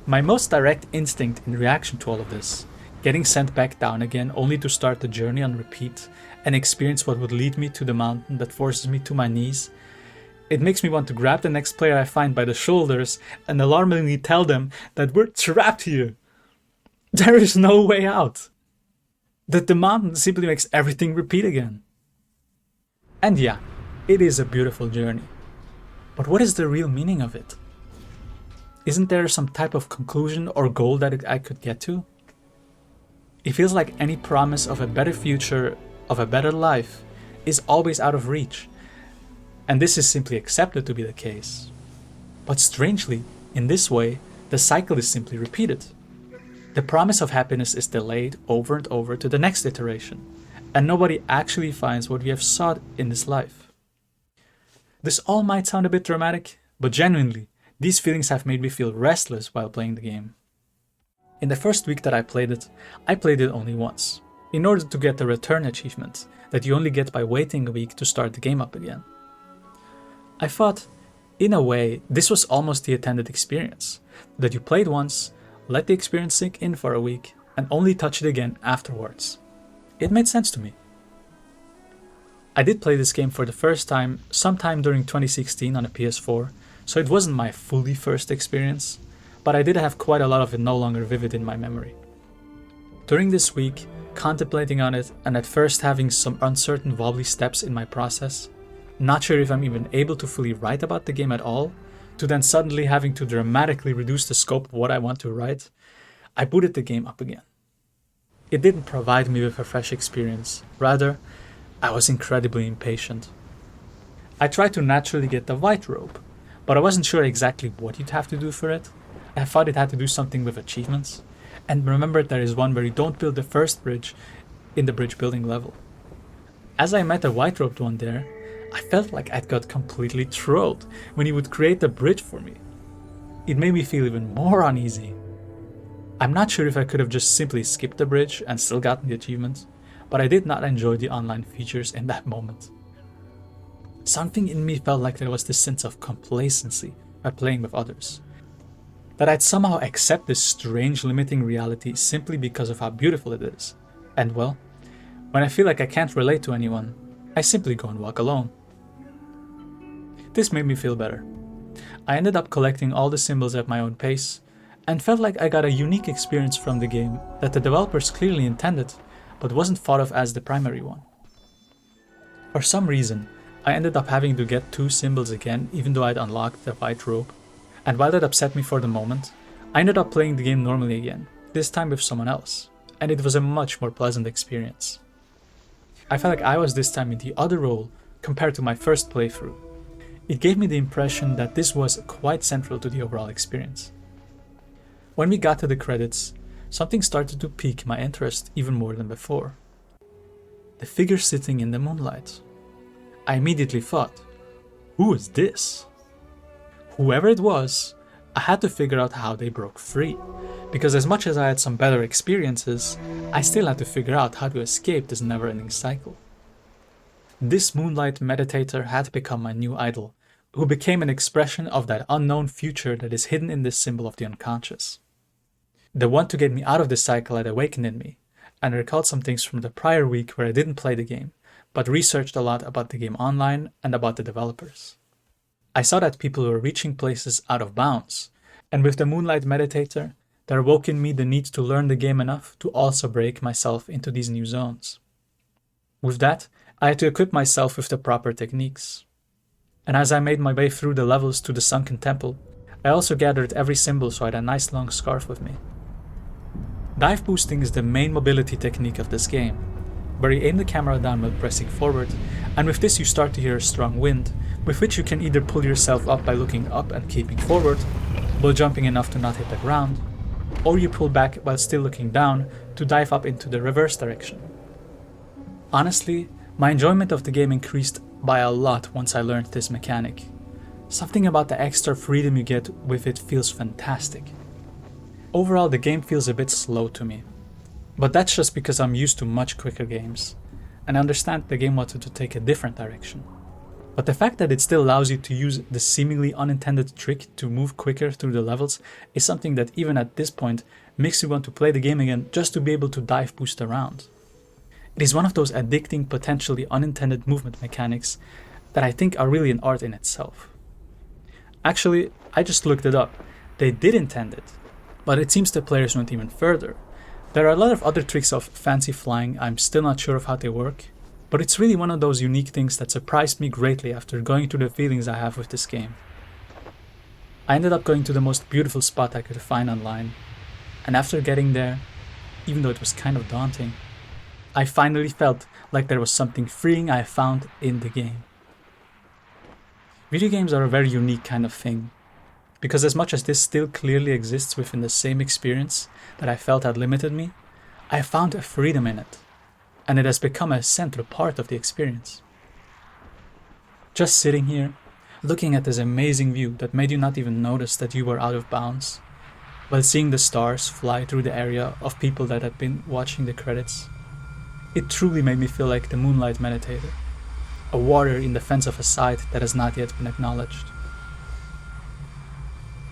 My most direct instinct in reaction to all of this, getting sent back down again only to start the journey on repeat and experience what would lead me to the mountain that forces me to my knees, it makes me want to grab the next player I find by the shoulders and alarmingly tell them that we're trapped here. There is no way out. That the mountain simply makes everything repeat again. And yeah, it is a beautiful journey. But what is the real meaning of it? Isn't there some type of conclusion or goal that I could get to? It feels like any promise of a better future, of a better life, is always out of reach. And this is simply accepted to be the case. But strangely, in this way, the cycle is simply repeated. The promise of happiness is delayed over and over to the next iteration, and nobody actually finds what we have sought in this life. This all might sound a bit dramatic, but genuinely, these feelings have made me feel restless while playing the game. In the first week that I played it only once, in order to get the return achievement that you only get by waiting a week to start the game up again. I thought, in a way, this was almost the intended experience, that you played once, let the experience sink in for a week, and only touch it again afterwards. It made sense to me. I did play this game for the first time sometime during 2016 on a PS4, so it wasn't my fully first experience, but I did have quite a lot of it no longer vivid in my memory. During this week, contemplating on it and at first having some uncertain wobbly steps in my process, not sure if I'm even able to fully write about the game at all, to then suddenly having to dramatically reduce the scope of what I want to write, I booted the game up again. It didn't provide me with a fresh experience, rather, I was incredibly impatient. I tried to naturally get the white robe, but I wasn't sure exactly what you'd have to do for it. I thought it had to do something with achievements, and remembered there is one where you don't build the first bridge in the bridge building level. As I met the white robed one there, I felt like I'd got completely trolled when he would create the bridge for me. It made me feel even more uneasy. I'm not sure if I could have just simply skipped the bridge and still gotten the achievement, but I did not enjoy the online features in that moment. Something in me felt like there was this sense of complacency by playing with others. That I'd somehow accept this strange limiting reality simply because of how beautiful it is. And well, when I feel like I can't relate to anyone, I simply go and walk alone. This made me feel better. I ended up collecting all the symbols at my own pace, and felt like I got a unique experience from the game that the developers clearly intended, but wasn't thought of as the primary one. For some reason, I ended up having to get 2 symbols again even though I'd unlocked the white robe, and while that upset me for the moment, I ended up playing the game normally again, this time with someone else, and it was a much more pleasant experience. I felt like I was this time in the other role compared to my first playthrough. It gave me the impression that this was quite central to the overall experience. When we got to the credits, something started to pique my interest even more than before. The figure sitting in the moonlight. I immediately thought, who is this? Whoever it was, I had to figure out how they broke free, because as much as I had some better experiences, I still had to figure out how to escape this never-ending cycle. This moonlight meditator had become my new idol, who became an expression of that unknown future that is hidden in this symbol of the unconscious. The one to get me out of this cycle had awakened in me, and I recalled some things from the prior week where I didn't play the game, but researched a lot about the game online and about the developers. I saw that people were reaching places out of bounds, and with the Moonlight Meditator, there awoke in me the need to learn the game enough to also break myself into these new zones. With that, I had to equip myself with the proper techniques. And as I made my way through the levels to the sunken temple, I also gathered every symbol so I had a nice long scarf with me. Dive boosting is the main mobility technique of this game, where you aim the camera down while pressing forward, and with this you start to hear a strong wind, with which you can either pull yourself up by looking up and keeping forward, while jumping enough to not hit the ground, or you pull back while still looking down to dive up into the reverse direction. Honestly, my enjoyment of the game increased by a lot once I learned this mechanic. Something about the extra freedom you get with it feels fantastic. Overall, the game feels a bit slow to me, but that's just because I'm used to much quicker games, and I understand the game wanted to take a different direction. But the fact that it still allows you to use the seemingly unintended trick to move quicker through the levels is something that even at this point makes you want to play the game again just to be able to dive boost around. It is one of those addicting, potentially unintended movement mechanics that I think are really an art in itself. Actually, I just looked it up. They did intend it, but it seems the players went even further. There are a lot of other tricks of fancy flying I'm still not sure of how they work, but it's really one of those unique things that surprised me greatly after going through the feelings I have with this game. I ended up going to the most beautiful spot I could find online, and after getting there, even though it was kind of daunting, I finally felt like there was something freeing I found in the game. Video games are a very unique kind of thing, because as much as this still clearly exists within the same experience that I felt had limited me, I found a freedom in it, and it has become a central part of the experience. Just sitting here, looking at this amazing view that made you not even notice that you were out of bounds, while seeing the stars fly through the area of people that had been watching the credits. It truly made me feel like the Moonlight Meditator, a warrior in defense of a side that has not yet been acknowledged.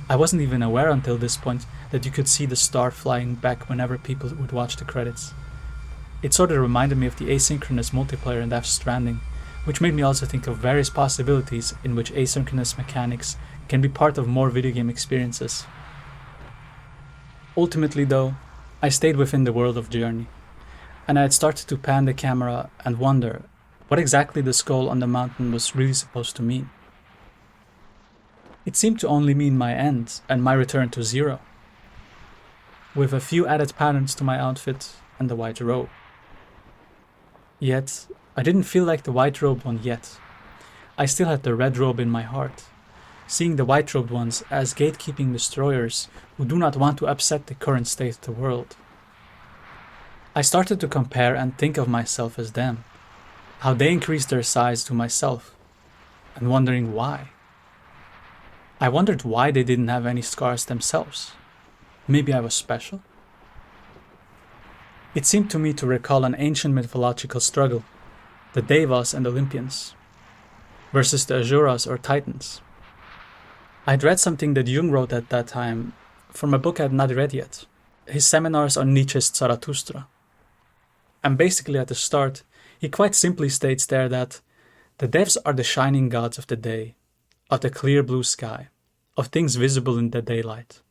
I wasn't even aware until this point that you could see the star flying back whenever people would watch the credits. It sort of reminded me of the asynchronous multiplayer in Death Stranding, which made me also think of various possibilities in which asynchronous mechanics can be part of more video game experiences. Ultimately though, I stayed within the world of Journey, and I had started to pan the camera and wonder what exactly the skull on the mountain was really supposed to mean. It seemed to only mean my end and my return to zero, with a few added patterns to my outfit and the white robe. Yet, I didn't feel like the white robed one yet. I still had the red robe in my heart, seeing the white robed ones as gatekeeping destroyers who do not want to upset the current state of the world. I started to compare and think of myself as them, how they increased their size to myself, and wondering why. I wondered why they didn't have any scars themselves. Maybe I was special? It seemed to me to recall an ancient mythological struggle, the Devas and Olympians, versus the Asuras or Titans. I'd read something that Jung wrote at that time from a book I had not read yet, his seminars on Nietzsche's Zarathustra. And basically at the start, he quite simply states there that the devs are the shining gods of the day, of the clear blue sky, of things visible in the daylight,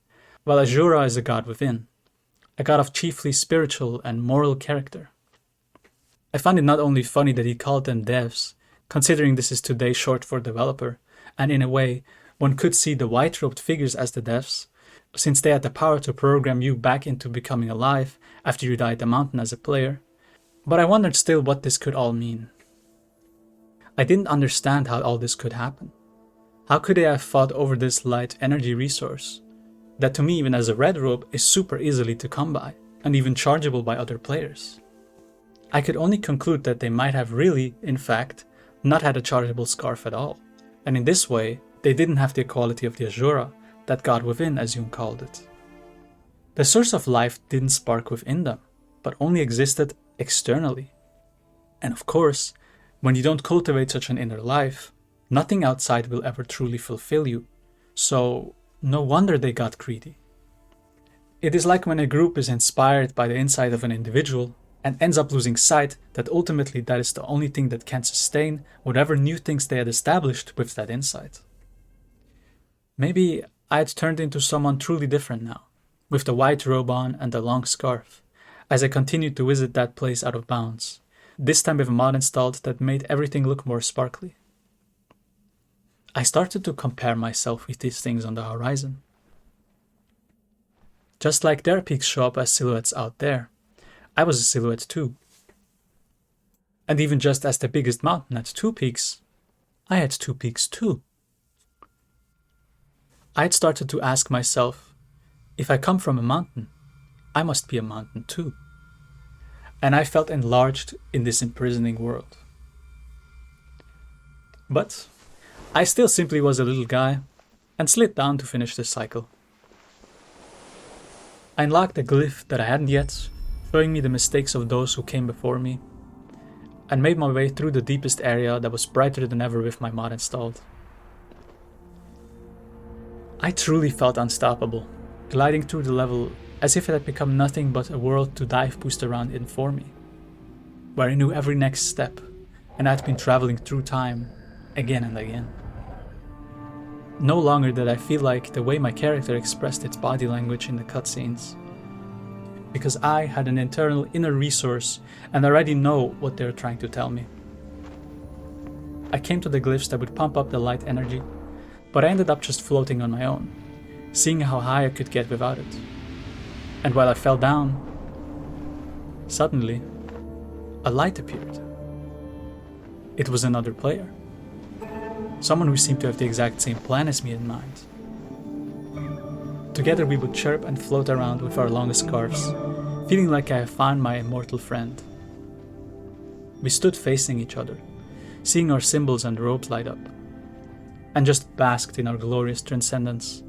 while Asura is a god within, a god of chiefly spiritual and moral character. I find it not only funny that he called them devs, considering this is today short for developer, and in a way, one could see the white-robed figures as the devs, since they had the power to program you back into becoming alive after you died the mountain as a player, but I wondered still what this could all mean. I didn't understand how all this could happen. How could they have fought over this light energy resource, that to me even as a red robe is super easily to come by, and even chargeable by other players? I could only conclude that they might have really, in fact, not had a chargeable scarf at all, and in this way, they didn't have the equality of the Asura, that god within as Jung called it. The source of life didn't spark within them, but only existed externally. And of course, when you don't cultivate such an inner life, nothing outside will ever truly fulfill you, so no wonder they got greedy. It is like when a group is inspired by the insight of an individual and ends up losing sight that ultimately that is the only thing that can sustain whatever new things they had established with that insight. Maybe I had turned into someone truly different now, with the white robe on and the long scarf, as I continued to visit that place out of bounds, this time with a mod installed that made everything look more sparkly. I started to compare myself with these things on the horizon. Just like their peaks show up as silhouettes out there, I was a silhouette too. And even just as the biggest mountain had 2 peaks, I had 2 peaks too. I had started to ask myself, if I come from a mountain, I must be a mountain too. And I felt enlarged in this imprisoning world. But I still simply was a little guy and slid down to finish the cycle. I unlocked a glyph that I hadn't yet, showing me the mistakes of those who came before me, and made my way through the deepest area that was brighter than ever with my mod installed. I truly felt unstoppable, gliding through the level as if it had become nothing but a world to dive boost around in for me, where I knew every next step, and I had been traveling through time again and again. No longer did I feel like the way my character expressed its body language in the cutscenes, because I had an internal inner resource and already know what they were trying to tell me. I came to the glyphs that would pump up the light energy, but I ended up just floating on my own, seeing how high I could get without it. And while I fell down, suddenly, a light appeared. It was another player. Someone who seemed to have the exact same plan as me in mind. Together we would chirp and float around with our longest scarves, feeling like I have found my immortal friend. We stood facing each other, seeing our symbols and robes light up, and just basked in our glorious transcendence.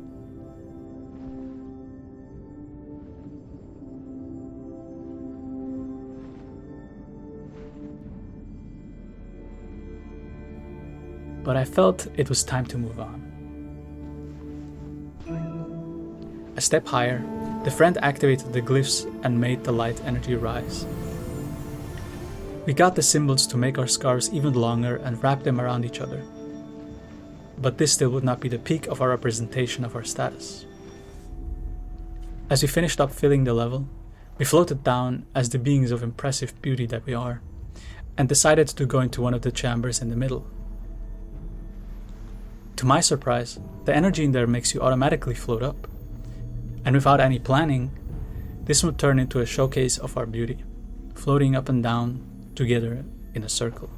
but I felt it was time to move on. A step higher, the friend activated the glyphs and made the light energy rise. We got the symbols to make our scarves even longer and wrap them around each other. But this still would not be the peak of our representation of our status. As we finished up filling the level, we floated down as the beings of impressive beauty that we are, and decided to go into one of the chambers in the middle. To my surprise, the energy in there makes you automatically float up. And without any planning, this would turn into a showcase of our beauty, floating up and down together in a circle.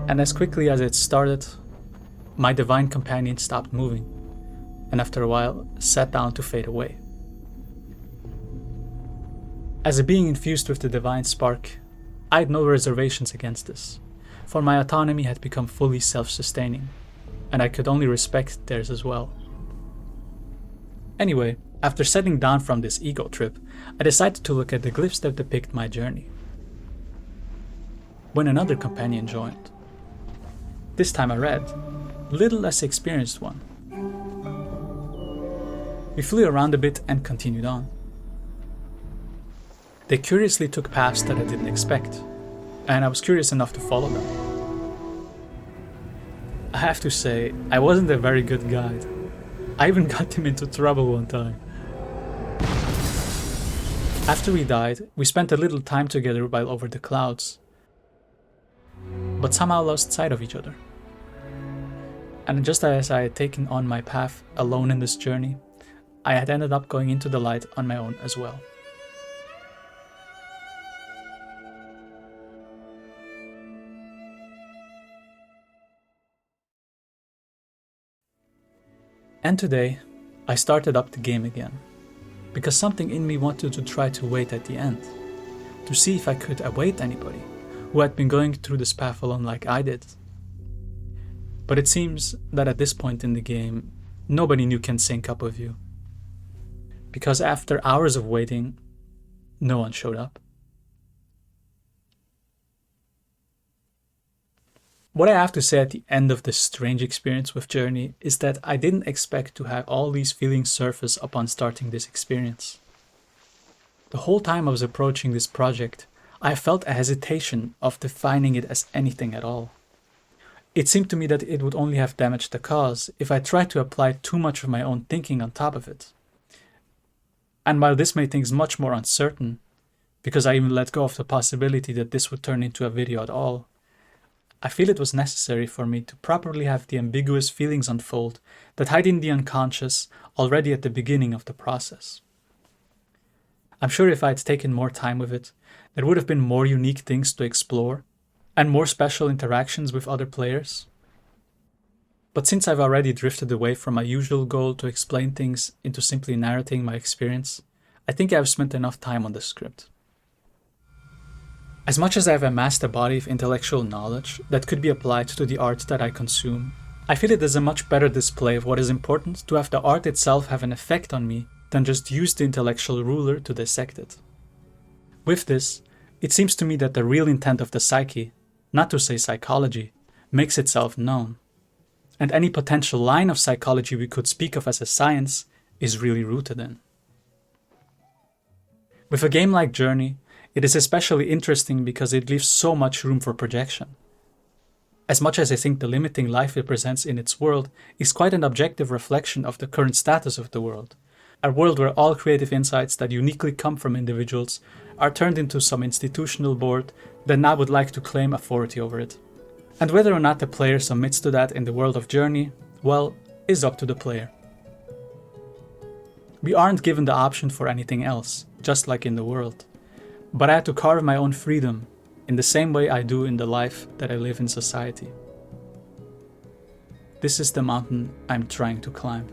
And as quickly as it started, my divine companion stopped moving, and after a while sat down to fade away. As a being infused with the divine spark, I had no reservations against this, for my autonomy had become fully self-sustaining, and I could only respect theirs as well. Anyway, after settling down from this ego trip, I decided to look at the glyphs that depict my journey. When another companion joined, this time a red, little less experienced one. We flew around a bit and continued on. They curiously took paths that I didn't expect, and I was curious enough to follow them. I have to say, I wasn't a very good guide. I even got him into trouble one time. After we died, we spent a little time together while over the clouds, but somehow lost sight of each other. And just as I had taken on my path alone in this journey, I had ended up going into the light on my own as well. And today, I started up the game again, because something in me wanted to try to wait at the end, to see if I could await anybody who had been going through this path alone like I did. But it seems that at this point in the game, nobody new can sync up with you. Because after hours of waiting, no one showed up. What I have to say at the end of this strange experience with Journey is that I didn't expect to have all these feelings surface upon starting this experience. The whole time I was approaching this project, I felt a hesitation of defining it as anything at all. It seemed to me that it would only have damaged the cause if I tried to apply too much of my own thinking on top of it. And while this made things much more uncertain, because I even let go of the possibility that this would turn into a video at all, I feel it was necessary for me to properly have the ambiguous feelings unfold that hide in the unconscious already at the beginning of the process. I'm sure if I had taken more time with it, there would have been more unique things to explore and more special interactions with other players. But since I've already drifted away from my usual goal to explain things into simply narrating my experience, I think I've spent enough time on the script. As much as I've amassed a body of intellectual knowledge that could be applied to the art that I consume, I feel it is a much better display of what is important to have the art itself have an effect on me than just use the intellectual ruler to dissect it. With this, it seems to me that the real intent of the psyche, not to say psychology, makes itself known. And any potential line of psychology we could speak of as a science is really rooted in. With a game like Journey, it is especially interesting because it leaves so much room for projection. As much as I think the limiting life it presents in its world is quite an objective reflection of the current status of the world, a world where all creative insights that uniquely come from individuals are turned into some institutional board that now would like to claim authority over it. And whether or not the player submits to that in the world of Journey, well, is up to the player. We aren't given the option for anything else, just like in the world. But I had to carve my own freedom, in the same way I do in the life that I live in society. This is the mountain I'm trying to climb.